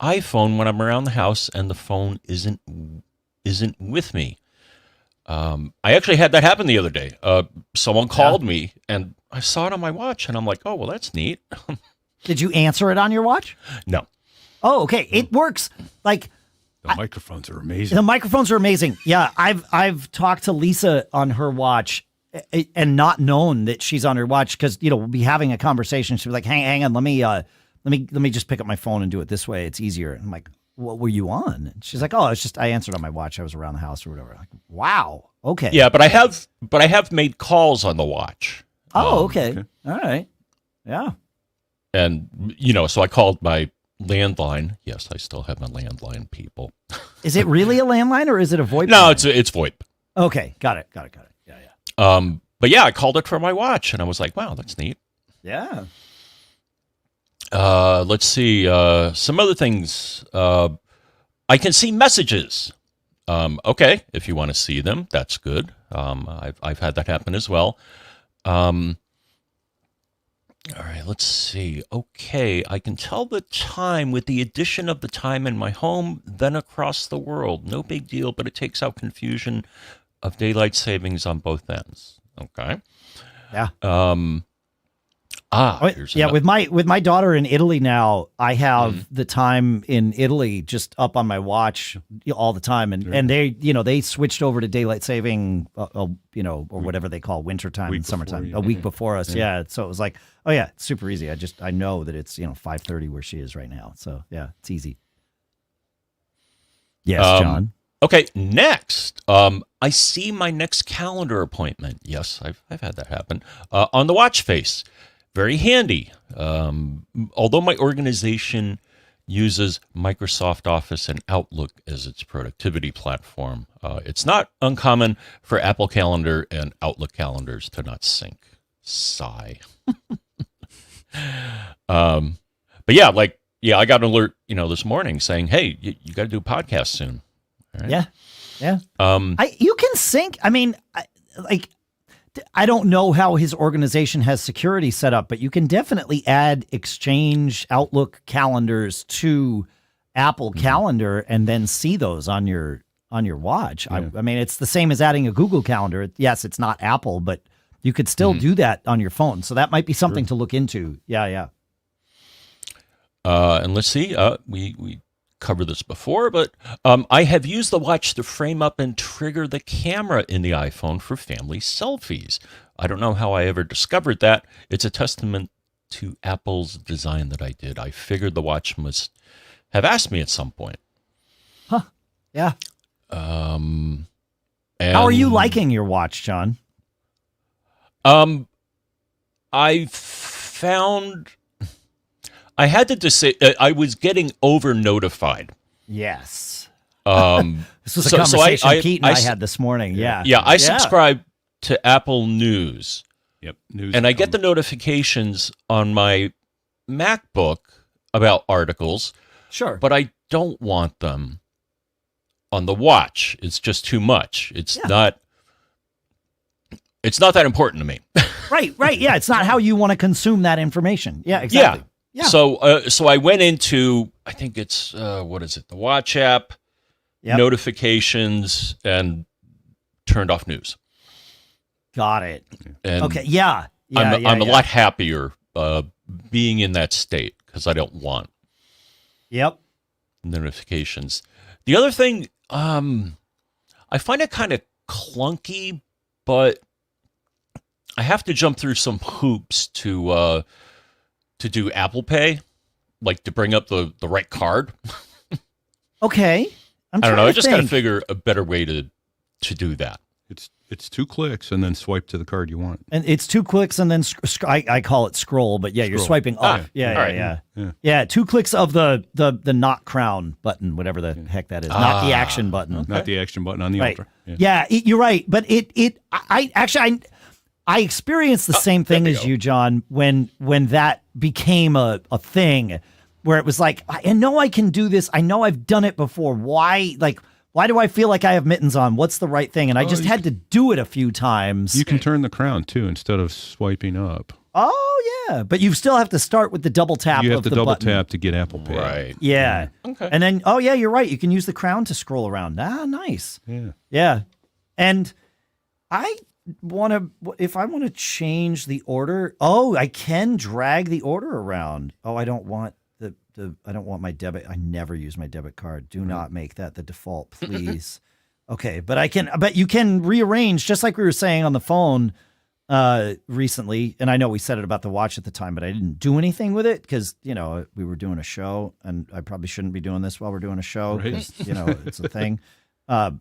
iPhone when I'm around the house and the phone isn't with me. I actually had that happen the other day. Someone called me and I saw it on my watch and I'm like, oh, well, that's neat. Did you answer it on your watch? No. Oh, okay. It works. Like The microphones are amazing. The microphones are amazing. Yeah, I've talked to Lisa on her watch and not known that she's on her watch because we'll be having a conversation. She'll be like, hang on, let me just pick up my phone and do it this way. It's easier. And I'm like, what were you on? And she's like, oh, it's just I answered on my watch. I was around the house or whatever. I'm like, wow, okay. Yeah, but I have made calls on the watch. Oh, okay. All right. Yeah. And so I called my landline. Yes, I still have my landline, people. Is it really a landline or is it a VoIP? No, it's VoIP. Okay, got it. Yeah. But yeah, I called it for my watch, and I was like, wow, that's neat. Yeah. Let's see. Some other things. I can see messages. Okay, if you want to see them, that's good. I've had that happen as well. All right, let's see. Okay, I can tell the time with the addition of the time in my home, then across the world. No big deal, but it takes out confusion of daylight savings on both ends. Okay. Yeah. Yeah. With my daughter in Italy now, I have the time in Italy just up on my watch all the time, and they switched over to daylight saving, or whatever they call winter time and summertime, a week before us. Yeah. So it was like, oh yeah, it's super easy. I know that it's 5:30 where she is right now. So yeah, it's easy. Yes, John. Okay, next, I see my next calendar appointment. Yes, I've had that happen on the watch face. Very handy. Although my organization uses Microsoft Office and Outlook as its productivity platform, it's not uncommon for Apple Calendar and Outlook calendars to not sync. Sigh. But yeah, I got an alert, this morning saying, hey, you got to do a podcast soon. All right? Yeah. You can sync. I mean, I don't know how his organization has security set up, but you can definitely add Exchange Outlook calendars to Apple Calendar and then see those on your watch. Yeah. I mean, it's the same as adding a Google Calendar. Yes, it's not Apple, but you could still do that on your phone. So that might be something to look into. Yeah. And let's see. We covered this before, but I have used the watch to frame up and trigger the camera in the iPhone for family selfies. I don't know how I ever discovered that. It's a testament to Apple's design that I did. I figured the watch must have asked me at some point. Huh. Yeah. And how are you liking your watch, John? I found I had to say I was getting over notified. Yes. This was a conversation Pete and I had this morning. Yeah. Yeah. I subscribe to Apple News. Yep. News. And I get the notifications on my MacBook about articles. Sure. But I don't want them on the watch. It's just too much. It's not that important to me. Right. Yeah. It's not how you want to consume that information. Yeah, exactly. Yeah. So I went into, I think it's, what is it? The watch app, notifications, and turned off news. Got it. And okay. Yeah. I'm a lot happier being in that state because I don't want notifications. The other thing, I find it kind of clunky, but I have to jump through some hoops to do Apple Pay, like to bring up the right card. Okay. I don't know. I just got to figure a better way to do that. It's 2 clicks and then swipe to the card you want. And it's 2 clicks and then I call it scroll, but you're swiping up. Yeah. 2 clicks of the not crown button, whatever the heck that is. Not the action button. Okay. Not the action button on the Ultra. Yeah, you're right. But I experienced the same thing as you, John, when that became a thing where it was like, I know I can do this. I know I've done it before. Why do I feel like I have mittens on? What's the right thing? And I just had to do it a few times. You can turn the crown too instead of swiping up. Oh, yeah. But you still have to start with the double tap. You have to double button. tap to get Apple Pay. Right. Yeah. Okay. And then, you're right. You can use the crown to scroll around. Nice. Yeah. And if I want to change the order, I can drag the order around. I don't want I don't want my debit. I never use my debit card. Do not make that the default, please. Okay, but you can rearrange, just like we were saying on the phone recently. And I know we said it about the watch at the time, but I didn't do anything with it because, we were doing a show, and I probably shouldn't be doing this while we're doing a show because, it's a thing.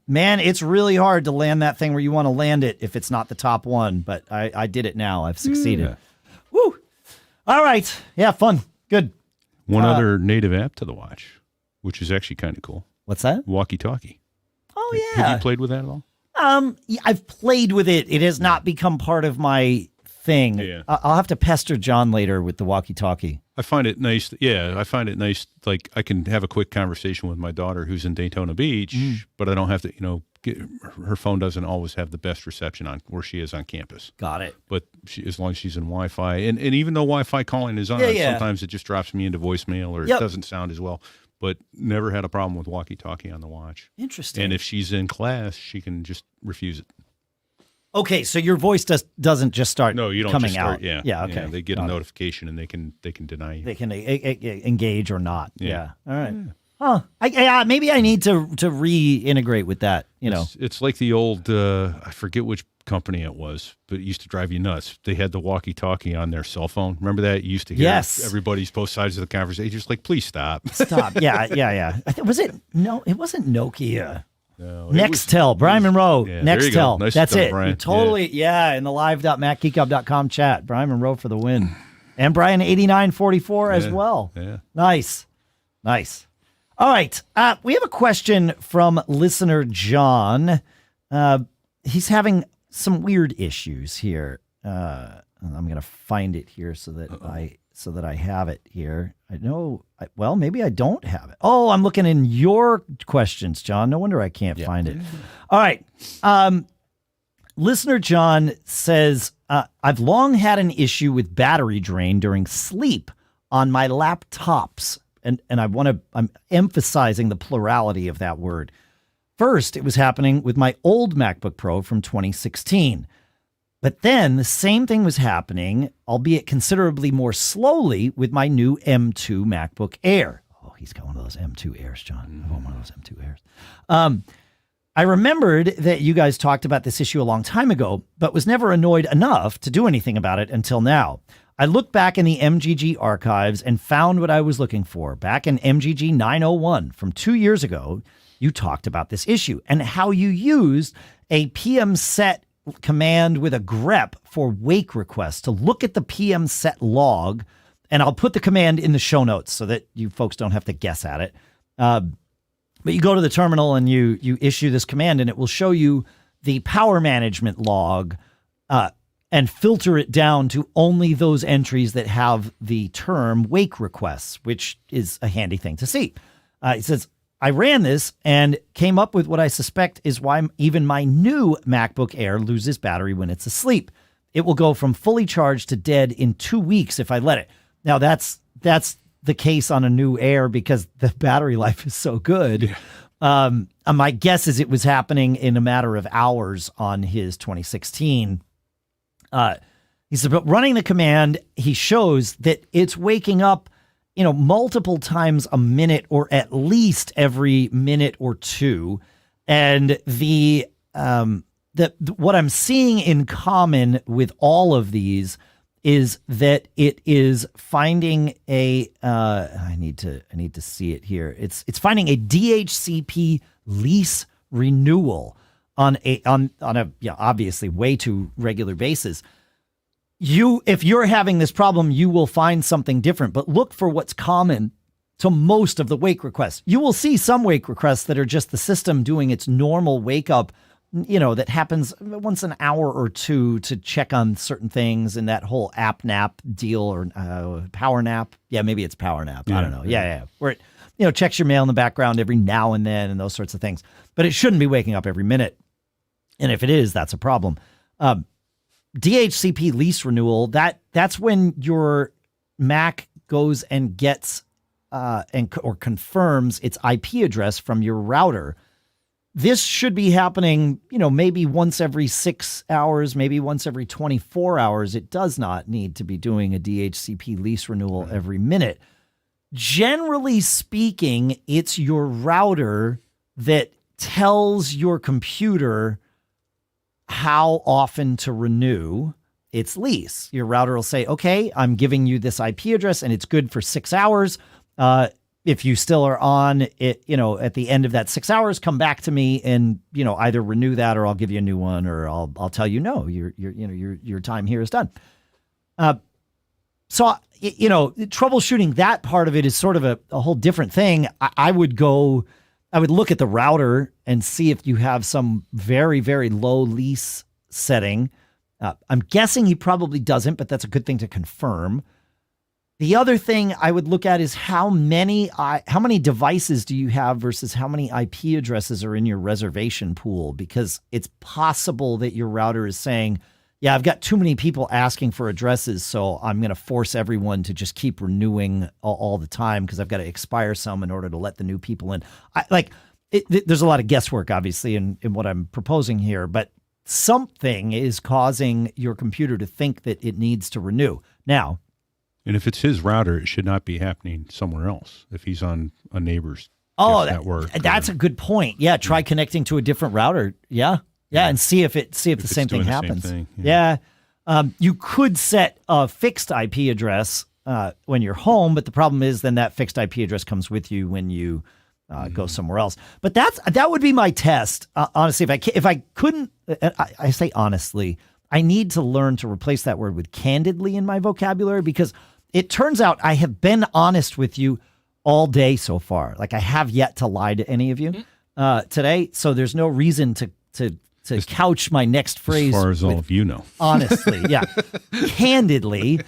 Man, it's really hard to land that thing where you want to land it if it's not the top one, but I did it now. I've succeeded. Yeah. Woo! All right. Yeah, fun. Good. One other native app to the watch, which is actually kind of cool. What's that? Walkie-talkie. Oh, yeah. Have you played with that at all? Yeah, I've played with it. It has not become part of my thing. Yeah. I'll have to pester John later with the walkie-talkie. I find it nice. Yeah, I find it nice. Like I can have a quick conversation with my daughter who's in Daytona Beach, but I don't have to, her phone doesn't always have the best reception on where she is on campus. Got it. But as long as she's in Wi-Fi, and even though Wi-Fi calling is on, sometimes it just drops me into voicemail or it doesn't sound as well. But never had a problem with walkie-talkie on the watch. Interesting. And if she's in class, she can just refuse it. Okay, so your voice doesn't just start No, you don't coming just start, out. Yeah. Yeah, okay. They get a notification and they can deny you. They can engage or not. Yeah. All right. Huh. Maybe I need to reintegrate with that, It's like the old, I forget which company it was, but it used to drive you nuts. They had the walkie-talkie on their cell phone. Remember that? You used to hear everybody's both sides of the conversation. Just like, please stop. Stop. Yeah. It wasn't Nokia. No, Nextel, Brian Monroe, Nextel. Nice That's stuff, it. Brian. In the live.macgeekgab.com chat. Brian Monroe for the win. And Brian 8944 as well. Yeah. Nice. All right. We have a question from listener John. He's having some weird issues here. I'm going to find it here so that I have it here. I know. Maybe I don't have it. Oh, I'm looking in your questions, John. No wonder I can't find it. All right. Listener John says, I've long had an issue with battery drain during sleep on my laptops. And I'm emphasizing the plurality of that word. First, it was happening with my old MacBook Pro from 2016. But then the same thing was happening, albeit considerably more slowly, with my new M2 MacBook Air. Oh, he's got one of those M2 Airs, John. I want one of those M2 Airs. I remembered that you guys talked about this issue a long time ago, but was never annoyed enough to do anything about it until now. I looked back in the MGG archives and found what I was looking for. Back in MGG 901 from 2 years ago, you talked about this issue and how you used a PM set command with a grep for wake requests to look at the PM set log. And I'll put the command in the show notes so that you folks don't have to guess at it. But you go to the terminal and you issue this command and it will show you the power management log and filter it down to only those entries that have the term wake requests, which is a handy thing to see. It says, I ran this and came up with what I suspect is why even my new MacBook Air loses battery when it's asleep. It will go from fully charged to dead in 2 weeks if I let it. Now that's the case on a new Air because the battery life is so good. Yeah. My guess is it was happening in a matter of hours on his 2016. He said, but running the command, he shows that it's waking up, multiple times a minute or at least every minute or two. And what I'm seeing in common with all of these is that it is finding I need to see it here. It's finding a DHCP lease renewal on a obviously way too regular basis. If you're having this problem, you will find something different, but look for what's common to most of the wake requests. You will see some wake requests that are just the system doing its normal wake up, that happens once an hour or two to check on certain things and that whole app nap deal or power nap. Yeah, maybe it's power nap. I don't know. Yeah. Where it, checks your mail in the background every now and then and those sorts of things, but it shouldn't be waking up every minute. And if it is, that's a problem. DHCP lease renewal, that's when your Mac goes and gets or confirms its IP address from your router. This should be happening, maybe once every 6 hours, maybe once every 24 hours. It does not need to be doing a DHCP lease renewal every minute. Generally speaking, it's your router that tells your computer how often to renew its lease. Your router will say, okay, I'm giving you this IP address and it's good for 6 hours. If you still are on it, at the end of that 6 hours, come back to me and, either renew that or I'll give you a new one, or I'll tell you, no, your time here is done. So, troubleshooting that part of it is sort of a whole different thing. I would look at the router and see if you have some very, very low lease setting. I'm guessing he probably doesn't, but that's a good thing to confirm. The other thing I would look at is how many devices do you have versus how many IP addresses are in your reservation pool, because it's possible that your router is saying, yeah, I've got too many people asking for addresses, so I'm going to force everyone to just keep renewing all the time because I've got to expire some in order to let the new people in. There's a lot of guesswork, obviously, in what I'm proposing here, but something is causing your computer to think that it needs to renew. Now, and if it's his router, it should not be happening somewhere else. If he's on a neighbor's network. That's a good point. Yeah, try connecting to a different router. Yeah, and see if the same thing happens. You could set a fixed IP address when you're home, but the problem is then that fixed IP address comes with you when you go somewhere else. But that would be my test. Honestly, if I couldn't, I say honestly, I need to learn to replace that word with candidly in my vocabulary, because it turns out I have been honest with you all day so far. Like, I have yet to lie to any of you today. So there's no reason to couch my next phrase. As far as all of you know. Honestly, yeah. Candidly,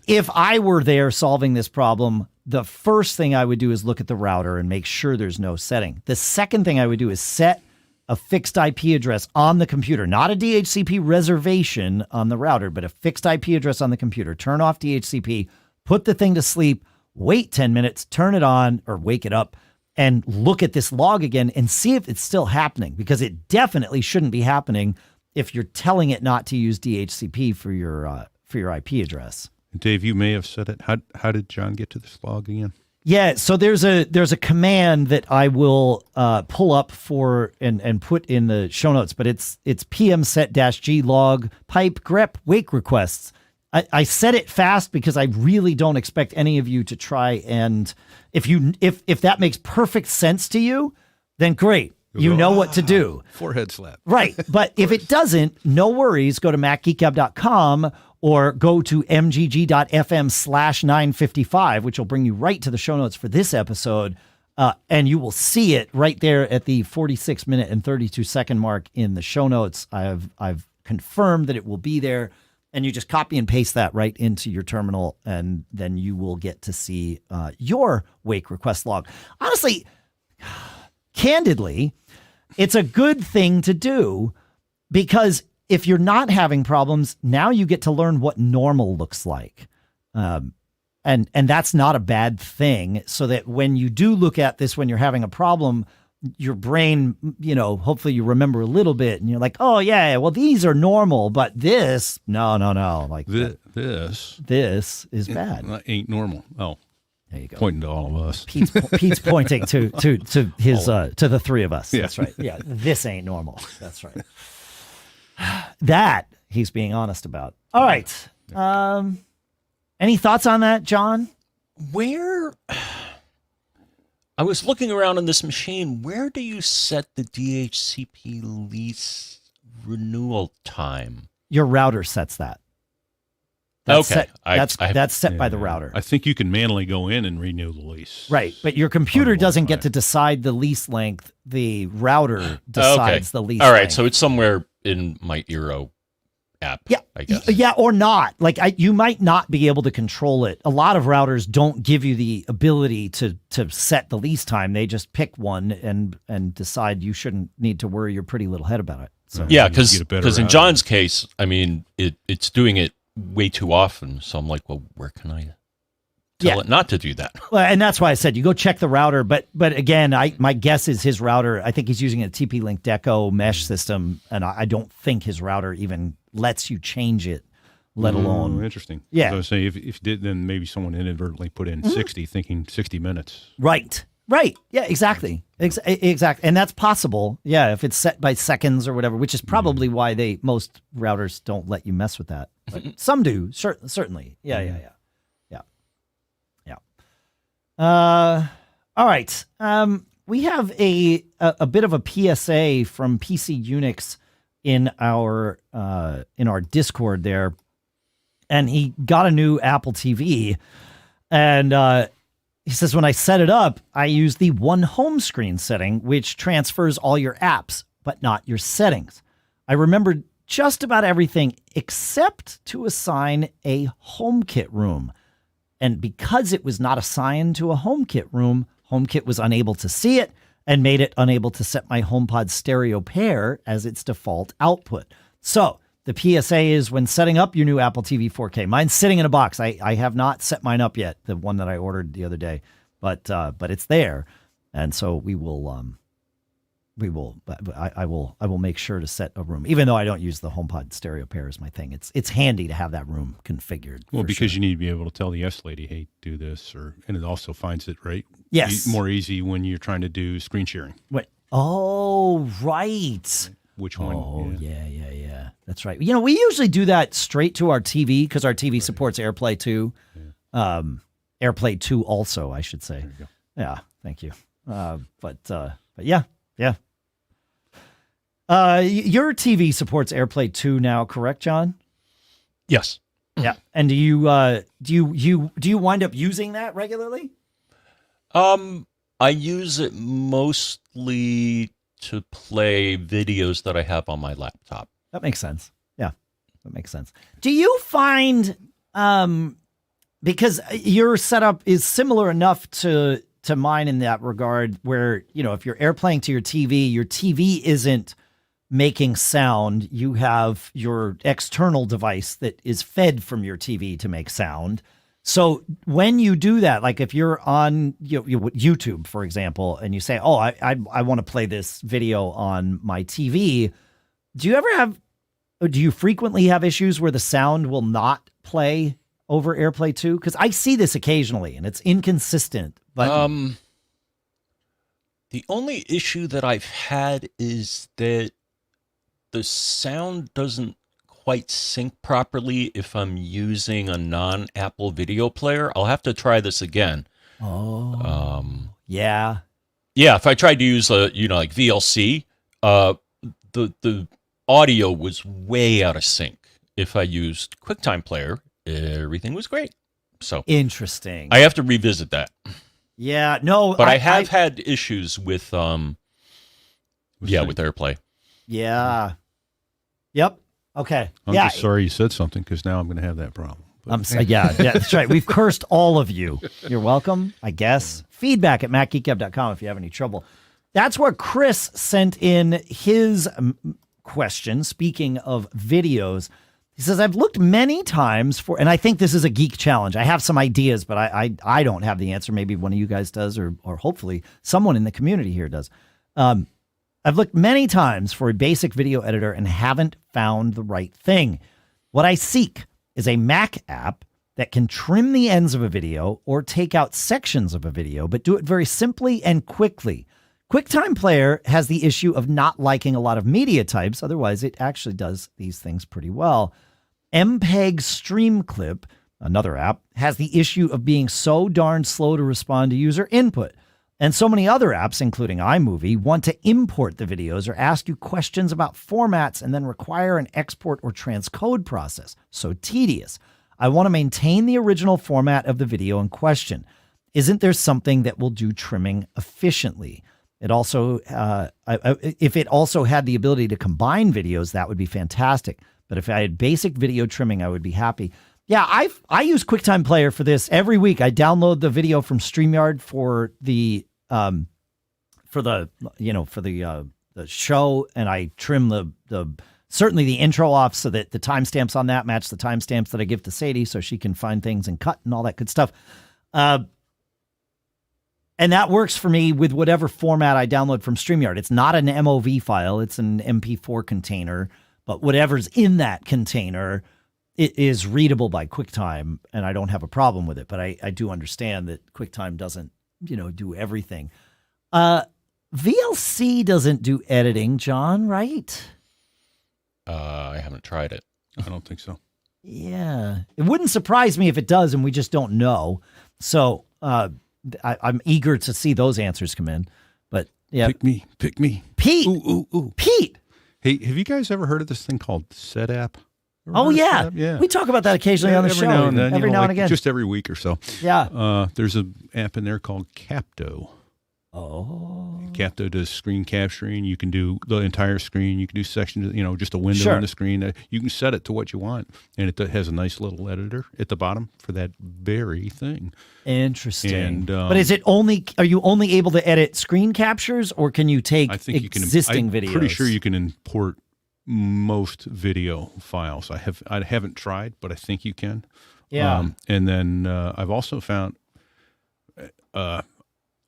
if I were there solving this problem, the first thing I would do is look at the router and make sure there's no setting. The second thing I would do is set a fixed IP address on the computer, not a DHCP reservation on the router, but a fixed IP address on the computer. Turn off DHCP, put the thing to sleep, wait 10 minutes, turn it on or wake it up, and look at this log again and see if it's still happening, because it definitely shouldn't be happening if you're telling it not to use DHCP for your IP address. Dave, you may have said it. How did John get to this log again? Yeah, so there's a command that I will pull up for and put in the show notes, but it's pmset-g log pipe grep wake requests. I set it fast because I really don't expect any of you to try, and if that makes perfect sense to you, then great. You know what to do. Forehead slap. Right, but if it doesn't, no worries. Go to macgeekgab.com or go to mgg.fm/955, which will bring you right to the show notes for this episode. And you will see it right there at the 46-minute and 32-second mark in the show notes. I've confirmed that it will be there. And you just copy and paste that right into your terminal, and then you will get to see your wake request log. Honestly, candidly, it's a good thing to do, because if you're not having problems, now you get to learn what normal looks like. And that's not a bad thing, so that when you do look at this, when you're having a problem, your brain, hopefully you remember a little bit and you're like, oh yeah, well, these are normal, but this, no. Like this is bad. Ain't normal. Oh, there you go. Pointing to all of us. Pete's pointing to his, to the three of us. Yeah. That's right. Yeah. This ain't normal. That's right. That he's being honest about. All right. Any thoughts on that, John? I was looking around on this machine. Where do you set the DHCP lease renewal time? Your router sets that. That's set by the router. I think you can manually go in and renew the lease. Right, but your computer doesn't get to decide the lease length. The router decides the lease length. All right, so it's somewhere in my Eero app, I guess. Yeah, or not. Like, you might not be able to control it. A lot of routers don't give you the ability to set the lease time. They just pick one and decide you shouldn't need to worry your pretty little head about it. So yeah, because in John's case, I mean, it's doing it way too often. So I'm like, well, where can I tell it not to do that? Well, and that's why I said you go check the router. But again, my guess is his router, I think he's using a TP-Link Deco mesh system, and I don't think his router even lets you change it let alone. Interesting. Yeah. So I was saying, if you did, then maybe someone inadvertently put in 60, thinking 60 minutes. Right. Yeah, exactly. Exactly. And that's possible. Yeah, if it's set by seconds or whatever, which is probably why most routers don't let you mess with that. But some do, certainly. Yeah. All right. We have a bit of a PSA from PCUnix in our Discord there, and he got a new Apple TV, and he says, when I set it up, I use the one home screen setting, which transfers all your apps, but not your settings. I remembered just about everything except to assign a HomeKit room. And because it was not assigned to a HomeKit room, HomeKit was unable to see it and made it unable to set my HomePod stereo pair as its default output. So the PSA is, when setting up your new Apple TV 4K, mine's sitting in a box. I have not set mine up yet, the one that I ordered the other day, but it's there. And so I will make sure to set a room, even though I don't use the HomePod stereo pair as my thing. It's handy to have that room configured. Well, because you need to be able to tell the S lady, hey, do this, and it also finds it more easy when you're trying to do screen sharing. Wait. Oh, right. Which one? Oh, yeah. That's right. You know, we usually do that straight to our TV because our TV supports AirPlay 2. Yeah. AirPlay 2 also, I should say. There you go. Yeah, thank you. But yeah. Your TV supports AirPlay 2 now, correct, John? Yes. Yeah. And do you wind up using that regularly? I use it mostly to play videos that I have on my laptop. That makes sense. Yeah, that makes sense. Do you find, because your setup is similar enough to mine in that regard, where, you know, if you're AirPlaying to your TV isn't making sound. You have your external device that is fed from your TV to make sound. So when you do that, like if you're on YouTube, for example, and you say, oh, I want to play this video on my TV, do you frequently have issues where the sound will not play over AirPlay 2? Because I see this occasionally, and it's inconsistent. But the only issue that I've had is that the sound doesn't quite sync properly if I'm using a non-Apple video player. I'll have to try this again. Yeah. Yeah, if I tried to use like VLC, the audio was way out of sync. If I used QuickTime Player, everything was great. So interesting. I have to revisit that. Yeah, no, but I have had issues with with AirPlay. Yeah. Yep. Okay. I'm just sorry you said something, because now I'm going to have that problem. Yeah, that's right. We've cursed all of you. You're welcome, I guess. Feedback at macgeekgab.com if you have any trouble. That's where Chris sent in his question. Speaking of videos, he says, I've looked many times for, and I think this is a geek challenge. I have some ideas, but I don't have the answer. Maybe one of you guys does, or hopefully someone in the community here does. I've looked many times for a basic video editor and haven't found the right thing. What I seek is a Mac app that can trim the ends of a video or take out sections of a video, but do it very simply and quickly. QuickTime Player has the issue of not liking a lot of media types. Otherwise, it actually does these things pretty well. MPEG Streamclip, another app, has the issue of being so darn slow to respond to user input. And so many other apps, including iMovie, want to import the videos or ask you questions about formats and then require an export or transcode process. So tedious. I want to maintain the original format of the video in question. Isn't there something that will do trimming efficiently? It also, if it also had the ability to combine videos, that would be fantastic. But if I had basic video trimming, I would be happy. Yeah, I use QuickTime Player for this every week. I download the video from StreamYard for the show, and I trim the certainly the intro off so that the timestamps on that match the timestamps that I give to Sadie, so she can find things and cut and all that good stuff. And that works for me with whatever format I download from StreamYard. It's not an MOV file; it's an MP4 container. But whatever's in that container it is readable by QuickTime, and I don't have a problem with it. But I do understand that QuickTime doesn't, do everything. VLC doesn't do editing, John, right? I haven't tried it. I don't think so. Yeah. It wouldn't surprise me if it does, and we just don't know. So I'm eager to see those answers come in. But yeah. Pick me. Pete. Ooh. Pete. Hey, have you guys ever heard of this thing called SetApp? Oh, yeah. Yeah. We talk about that occasionally on the show. Every now and again. Just every week or so. Yeah. There's an app in there called Capto. Oh. Capto does screen capturing. You can do the entire screen. You can do sections, just a window on the screen. You can set it to what you want. And it has a nice little editor at the bottom for that very thing. Interesting. And, but are you only able to edit screen captures, or can you take existing videos? I'm pretty sure you can import most video files. I haven't tried, but I think you can. Yeah. And then I've also found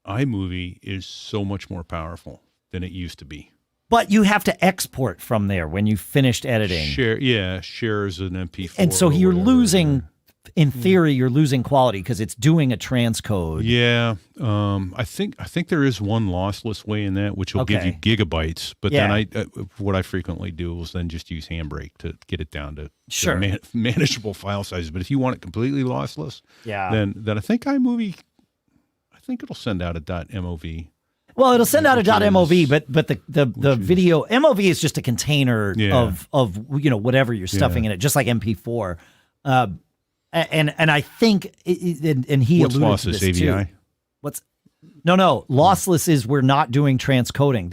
iMovie is so much more powerful than it used to be. But you have to export from there when you finished editing. Share as an MP4. And so you're losing, in theory, you're losing quality because it's doing a transcode. Yeah. I think there is one lossless way in that, which will give you gigabytes. But then what I frequently do is then just use Handbrake to get it down to manageable file sizes. But if you want it completely lossless, then I think iMovie, it'll send out a .mov. Well, it'll send out a .mov, but the video MOV is just a container of whatever you're stuffing in it, just like MP4. And I think and he what's alluded lossless, to this AVI? Too. No, lossless is we're not doing transcoding.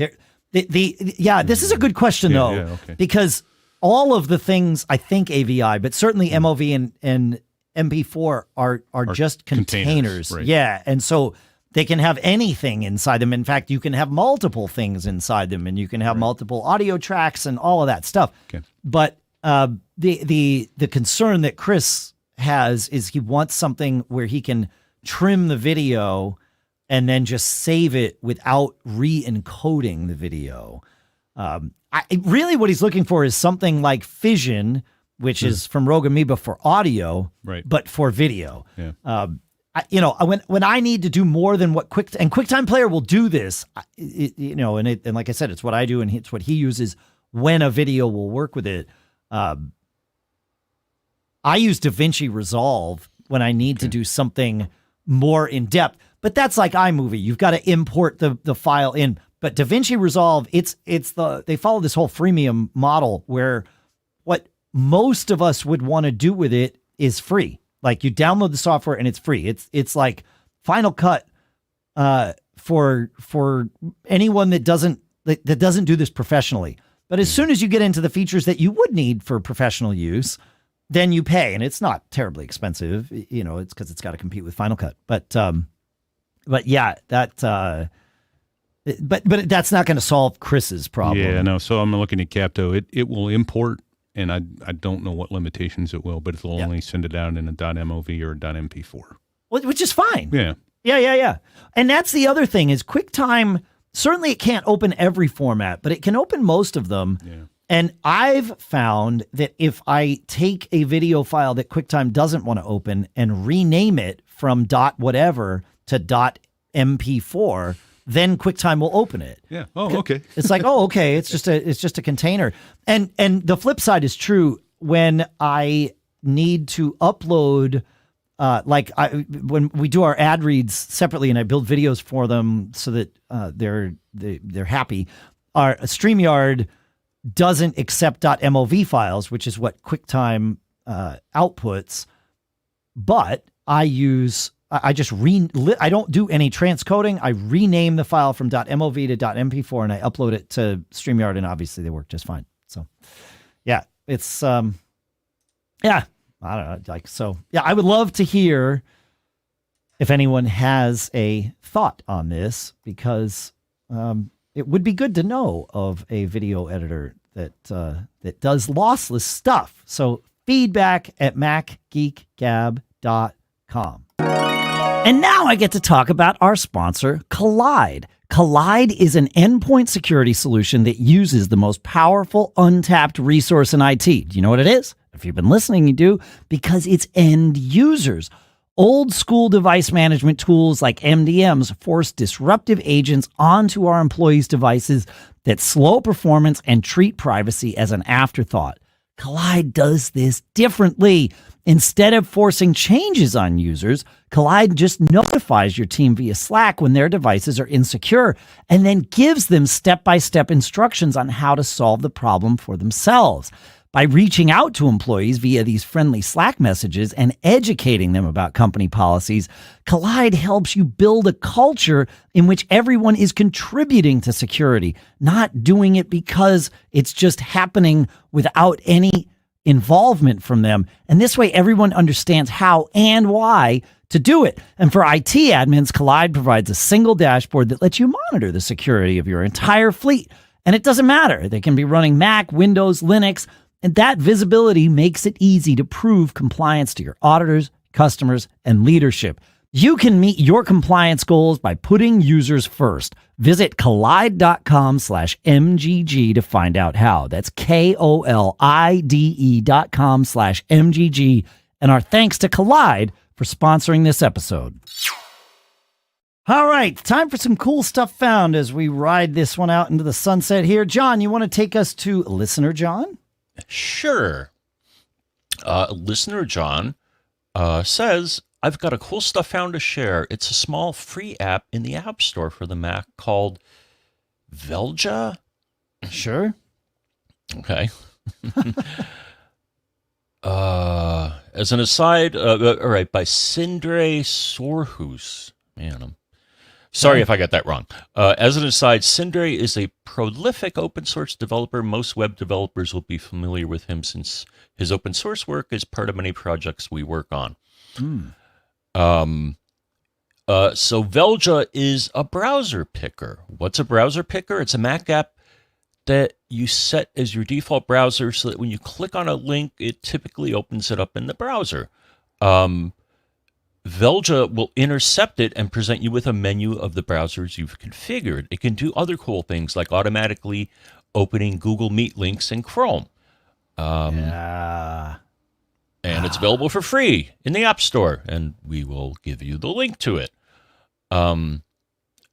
This is a good question though, because all of the things, I think AVI, but certainly MOV and MP4 are just containers. Right. Yeah. And so they can have anything inside them. In fact, you can have multiple things inside them, and you can have multiple audio tracks and all of that stuff. Okay. But the concern that Chris has is he wants something where he can trim the video and then just save it without re-encoding the video. Really what he's looking for is something like Fission, which is from Rogue Amoeba for audio, but for video. Yeah. When I need to do more than what QuickTime Player will do this, and like I said, it's what I do and it's what he uses when a video will work with it. I use DaVinci Resolve when I need to do something more in depth, but that's like iMovie. You've got to import the file in. But DaVinci Resolve, they follow this whole freemium model where what most of us would want to do with it is free. Like you download the software and it's free. It's like Final Cut for anyone that doesn't do this professionally. But as soon as you get into the features that you would need for professional use, then you pay, and it's not terribly expensive. It's because it's got to compete with Final Cut. But yeah, but that's not going to solve Chris's problem. Yeah, no. So I'm looking at Capto. It will import. And I don't know what limitations it will, but it'll only send it out in a .mov or a .mp4. Which is fine. Yeah. Yeah. And that's the other thing is QuickTime, certainly it can't open every format, but it can open most of them. Yeah. And I've found that if I take a video file that QuickTime doesn't want to open and rename it from .whatever to .mp4, then QuickTime will open it. Yeah. Oh, okay. It's like, oh, okay. It's just a container. And the flip side is true when I need to upload, when we do our ad reads separately and I build videos for them so that they're happy. Our StreamYard doesn't accept .mov files, which is what QuickTime outputs, but I don't do any transcoding. I rename the file from .mov to .mp4 and I upload it to StreamYard, and obviously they work just fine. So yeah, it's I don't know. I would love to hear if anyone has a thought on this, because it would be good to know of a video editor that does lossless stuff. So feedback at macgeekgab.com. And now I get to talk about our sponsor, Kolide. Kolide is an endpoint security solution that uses the most powerful untapped resource in IT. Do you know what it is? If you've been listening, you do, because it's end users. Old school device management tools like MDMs force disruptive agents onto our employees' devices that slow performance and treat privacy as an afterthought. Kolide does this differently. Instead of forcing changes on users, Kolide just notifies your team via Slack when their devices are insecure and then gives them step-by-step instructions on how to solve the problem for themselves. By reaching out to employees via these friendly Slack messages and educating them about company policies, Kolide helps you build a culture in which everyone is contributing to security, not doing it because it's just happening without any involvement from them. And this way, everyone understands how and why to do it. And for IT admins, Kolide provides a single dashboard that lets you monitor the security of your entire fleet. And it doesn't matter. They can be running Mac, Windows, Linux, and that visibility makes it easy to prove compliance to your auditors, customers, and leadership. You can meet your compliance goals by putting users first. Visit kolide.com/MGG to find out how. That's KOLIDE.com/MGG. And our thanks to Kolide for sponsoring this episode. All right, time for some cool stuff found as we ride this one out into the sunset here. John, you want to take us to listener John? Sure. Listener John says, I've got a cool stuff found to share. It's a small free app in the App Store for the Mac called Velja. Sure. Okay. As an aside, all right, by Sindre Sorhus. Man, I'm sorry if I got that wrong. As an aside, Sindre is a prolific open source developer. Most web developers will be familiar with him since his open source work is part of many projects we work on. So Velja is a browser picker. What's a browser picker? It's a Mac app that you set as your default browser so that when you click on a link, it typically opens it up in the browser. Velja will intercept it and present you with a menu of the browsers you've configured. It can do other cool things like automatically opening Google Meet links in Chrome. And it's available for free in the App Store, and we will give you the link to it.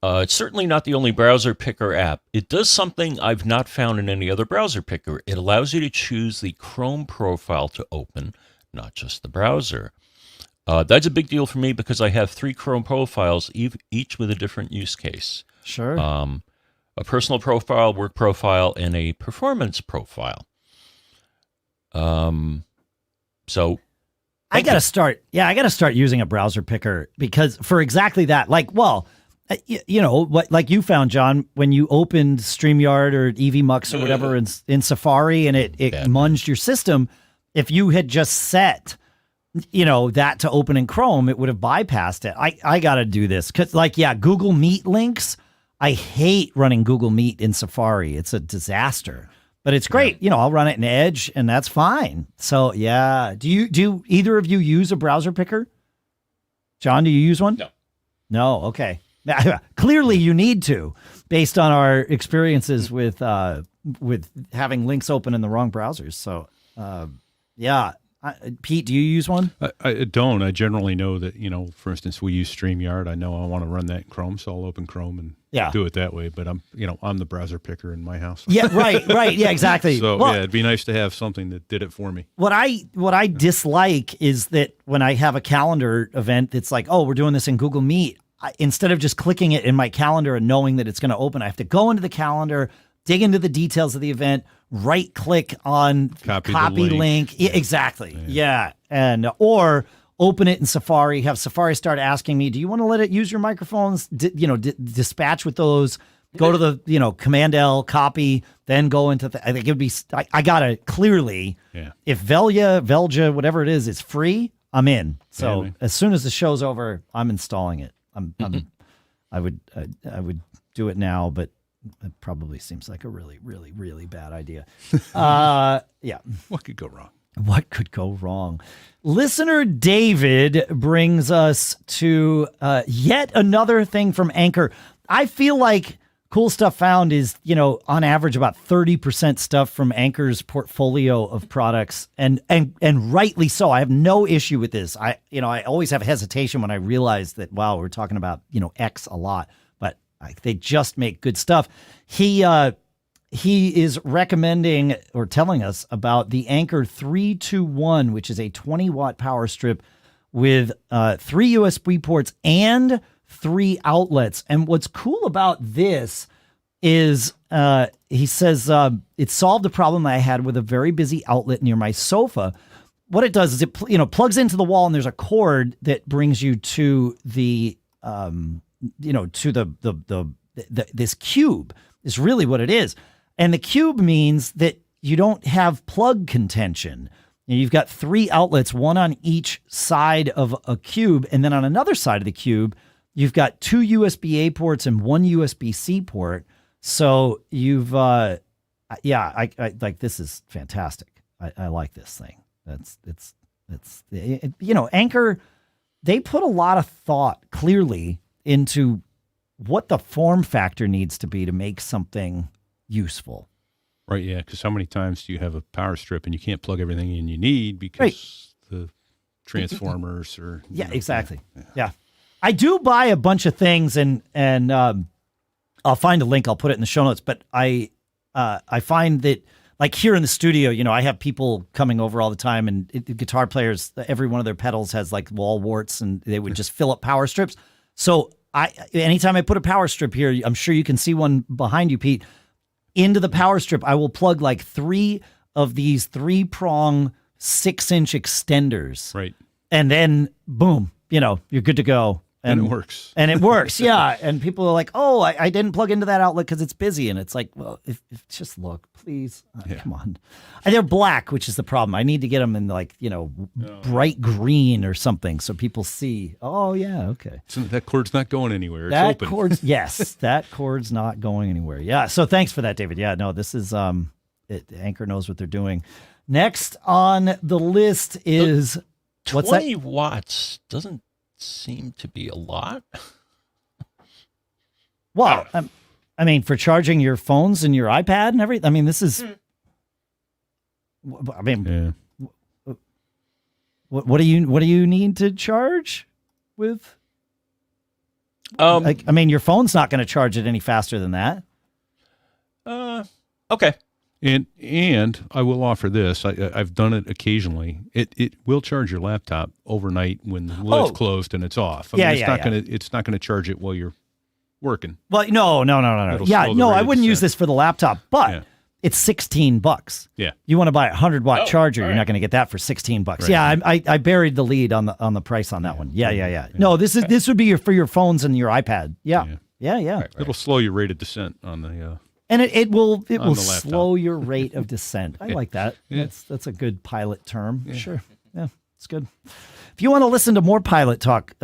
It's certainly not the only browser picker app. It does something I've not found in any other browser picker. It allows you to choose the Chrome profile to open, not just the browser. That's a big deal for me because I have 3 Chrome profiles, each with a different use case. Sure. A personal profile, work profile, and a performance profile. So I got to start using a browser picker because for exactly that, like like you found, John, when you opened StreamYard or EVMux or whatever in Safari and it munged your system, if you had just set that to open in Chrome, it would have bypassed it. I got to do this because Google Meet links. I hate running Google Meet in Safari. It's a disaster, but it's great. Yeah. I'll run it in Edge and that's fine. So yeah. Do either of you use a browser picker? John, do you use one? No. Okay. Clearly you need to, based on our experiences with having links open in the wrong browsers. So Pete, do you use one? I don't. I generally know that, for instance, we use StreamYard. I know I want to run that in Chrome, so I'll open Chrome and do it that way. But I'm the browser picker in my house. Yeah, right. Yeah, exactly. So it'd be nice to have something that did it for me. What I dislike is that when I have a calendar event that's like, oh, we're doing this in Google Meet, instead of just clicking it in my calendar and knowing that it's going to open, I have to go into the calendar, dig into the details of the event, right click on copy link. Yeah, exactly. Yeah. And or open it in Safari, have Safari start asking me, do you want to let it use your microphones? Dispatch with those, go to the, Command L, copy, then go into I think it would be, I gotta clearly, if Velja, whatever it is free, I'm in. So as soon as the show's over, I'm installing it. I would do it now, but it probably seems like a really, really, really bad idea. What could go wrong? What could go wrong? Listener David brings us to yet another thing from Anker. I feel like cool stuff found is, on average about 30% stuff from Anker's portfolio of products, and rightly so. I have no issue with this. I always have hesitation when I realize that, wow, we're talking about, X a lot, but they just make good stuff. He is recommending or telling us about the Anker 321, which is a 20-watt power strip with 3 USB ports and 3 outlets. And what's cool about this is he says it solved a problem I had with a very busy outlet near my sofa. What it does is it plugs into the wall, and there's a cord that brings you to the this cube is really what it is. And the cube means that you don't have plug contention. You've got 3 outlets, one on each side of a cube, and then on another side of the cube, you've got 2 USB-A ports and 1 USB-C port. So you've, I like, this is fantastic. I like this thing. Anker, they put a lot of thought clearly into what the form factor needs to be to make something useful. Right, yeah, because how many times do you have a power strip and you can't plug everything in you need because the transformers or... Yeah, exactly. Yeah. I do buy a bunch of things, and I'll find a link. I'll put it in the show notes. But I find that, like here in the studio, I have people coming over all the time, and guitar players, every one of their pedals has like wall warts, and they would just fill up power strips. So anytime I put a power strip here, I'm sure you can see one behind you, Pete. Into the power strip, I will plug like 3 of these 3-prong 6-inch extenders. Right. And then boom, you're good to go. And it works. And it works, yeah. And people are like, oh, I didn't plug into that outlet because it's busy. And it's like, well, if just look, please. Come on. And they're black, which is the problem. I need to get them in like, bright green or something so people see, oh, yeah, okay. So that cord's not going anywhere. It's that open. Cord's, yes, that cord's not going anywhere. Yeah, so thanks for that, David. Yeah, no, this is, Anker knows what they're doing. Next on the list is... 20 watts doesn't seem to be a lot. Well, I mean, for charging your phones and your iPad and everything. I mean, this is. I mean, what do you need to charge with? I mean, your phone's not going to charge it any faster than that. Okay. And I will offer this. I've done it occasionally. It will charge your laptop overnight when the lid's closed and it's off. It's not gonna charge it while you're working. Well, no. Yeah, no, I wouldn't use this for the laptop, but it's $16. Yeah. You want to buy a 100-watt charger, you're not going to get that for $16. Right. Yeah, I buried the lead on the price on that one. Yeah. No, this would be for your phones and your iPad. Yeah. Right. It'll slow your rate of descent on the. And it will slow your rate of descent. I like that. Yeah. That's a good pilot term. Yeah. Sure. Yeah, it's good. If you want to listen to more pilot talk,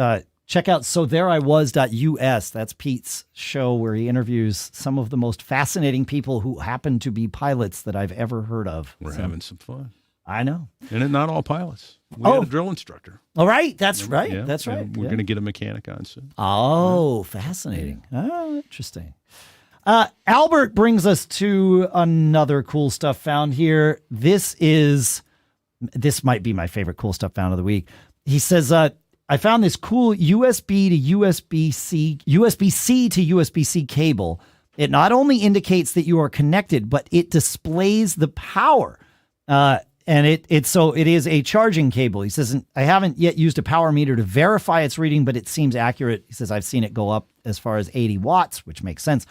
check out SoThereIWas.us. That's Pete's show where he interviews some of the most fascinating people who happen to be pilots that I've ever heard of. We're having some fun. I know. And not all pilots. We had a drill instructor. All right. That's right. Yeah. That's right. We're going to get a mechanic on soon. Oh, fascinating. Oh, interesting. Albert brings us to another cool stuff found here. This might be my favorite cool stuff found of the week. He says, I found this cool USB to USB-C to USB-C cable. It not only indicates that you are connected, but it displays the power. And it is a charging cable. He says, I haven't yet used a power meter to verify its reading, but it seems accurate. He says, I've seen it go up as far as 80 watts, which makes sense.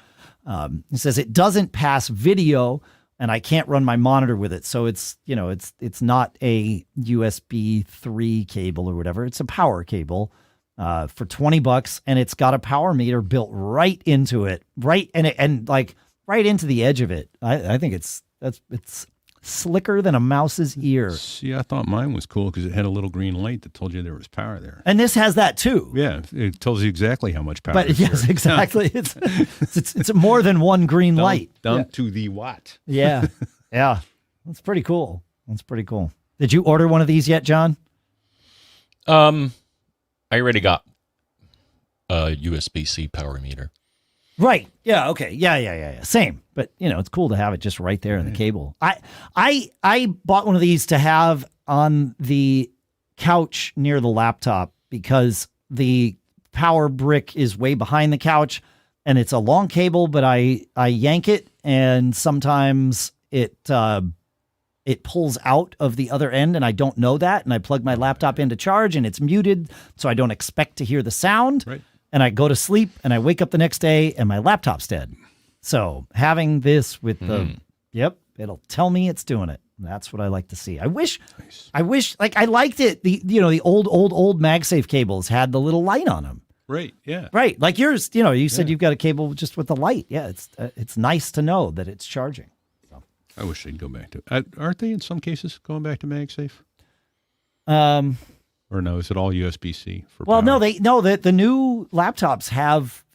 He says it doesn't pass video, and I can't run my monitor with it. So it's not a USB 3 cable or whatever. It's a power cable for $20, and it's got a power meter built right into it, right into the edge of it. I think it's slicker than a mouse's ear. See, I thought mine was cool because it had a little green light that told you there was power there. And this has that too. Yeah, it tells you exactly how much power. But yes, there. Exactly. It's more than one green light. Down to the watt. Yeah. That's pretty cool. Did you order one of these yet, John? I already got a USB-C power meter. Right. Yeah. Okay. Yeah. Same. But it's cool to have it just right there in the cable. I bought one of these to have on the couch near the laptop because the power brick is way behind the couch and it's a long cable, but I yank it and sometimes it pulls out of the other end and I don't know that. And I plug my laptop into charge and it's muted. So I don't expect to hear the sound. Right. And I go to sleep and I wake up the next day and my laptop's dead. So having this with it'll tell me it's doing it. That's what I like to see. I wish I liked it. The old MagSafe cables had the little light on them. Right. Yeah. Right. Like yours, you said you've got a cable just with the light. Yeah. It's nice to know that it's charging. So. I wish they'd go back to, aren't they in some cases going back to MagSafe? Or no, is it all USB-C for power? The new laptops have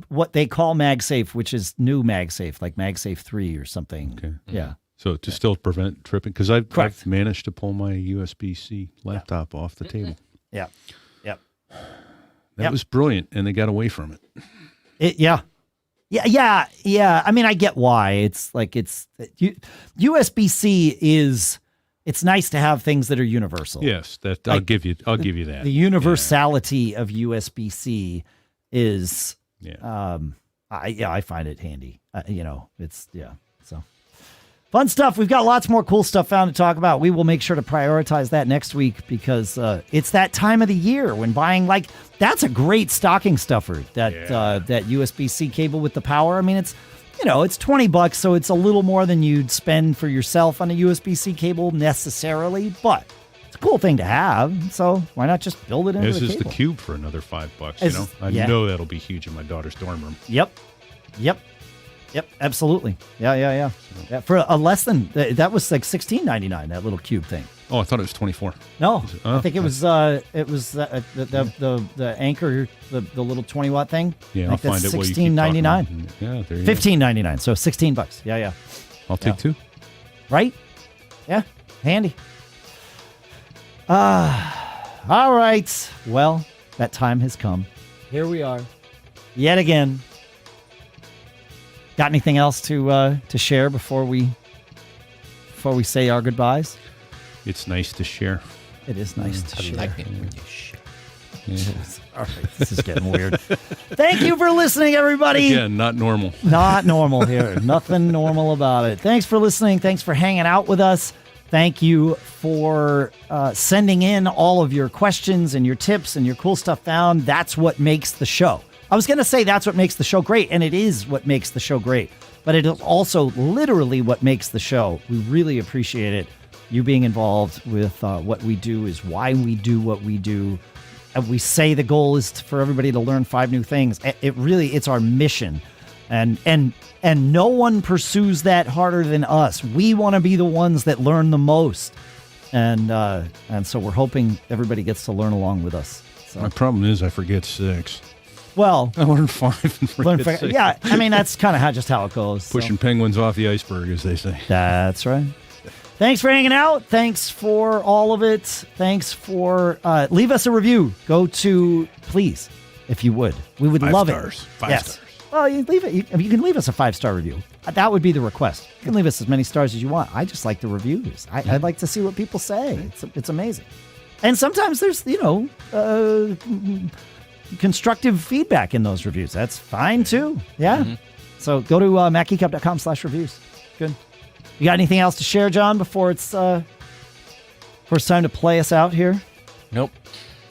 what they call MagSafe, which is new MagSafe, like MagSafe 3 or something. Okay. Yeah. So to still prevent tripping, because I've managed to pull my USB-C laptop off the table. Yeah. Yep. That was brilliant, and they got away from it. Yeah. I mean, I get why. It's like USB-C is. It's nice to have things that are universal. Yes, I'll give you that. The universality of USB-C is, I find it handy. So fun stuff. We've got lots more cool stuff found to talk about. We will make sure to prioritize that next week because it's that time of the year when buying that's a great stocking stuffer. That USB-C cable with the power. I mean, it's $20, so it's a little more than you'd spend for yourself on a USB-C cable necessarily, but it's a cool thing to have. So why not just build it into the cable? This is the cube for another $5. I know that'll be huge in my daughter's dorm room. Yep. Absolutely. Yeah. For a less than that was like $16.99. That little cube thing. Oh, I thought it was 24. No, I think it was the Anker, the little 20-watt thing. Yeah, I'll find it. $16.99. Yeah, there you go. $15.99. So $16. Yeah. I'll take two. Right? Yeah, handy. All right. Well, that time has come. Here we are, yet again. Got anything else to share before we say our goodbyes? It's nice to share. It is nice to share. I like it when you share. All right, this is getting weird. Thank you for listening, everybody. Again, not normal. Not normal here. Nothing normal about it. Thanks for listening. Thanks for hanging out with us. Thank you for sending in all of your questions and your tips and your cool stuff found. That's what makes the show. I was going to say that's what makes the show great, and it is what makes the show great. But it is also literally what makes the show. We really appreciate it. You being involved with what we do is why we do what we do. And we say the goal is for everybody to learn 5 new things. It's our mission. And no one pursues that harder than us. We want to be the ones that learn the most. And so we're hoping everybody gets to learn along with us. So. My problem is I forget 6. Well, I learned 5 and forget 6. Yeah, I mean, that's kind of just how it goes. Pushing penguins off the iceberg, as they say. That's right. Thanks for hanging out. Thanks for all of it. Thanks for leave us a review. Go to, please, if you would. We would love 5 stars. it. 5 yes. stars. Well, you leave it. You can leave us a 5-star review. That would be the request. You can leave us as many stars as you want. I just like the reviews. I'd like to see what people say. It's amazing. And sometimes there's constructive feedback in those reviews. That's fine too. Yeah. Mm-hmm. So go to macgeekgab.com/reviews. Good. You got anything else to share, John, before it's time to play us out here? Nope.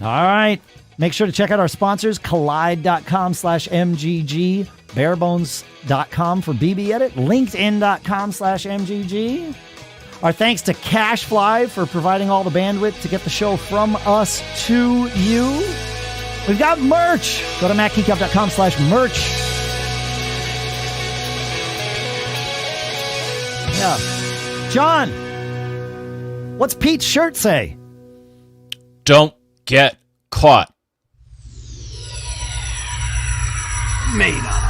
All right. Make sure to check out our sponsors, Kolide.com/MGG, Barebones.com for BBEdit, LinkedIn.com/MGG. Our thanks to CacheFly for providing all the bandwidth to get the show from us to you. We've got merch. Go to MacGeekGab.com/merch. Yeah. John, what's Pete's shirt say? Don't get caught. Made up.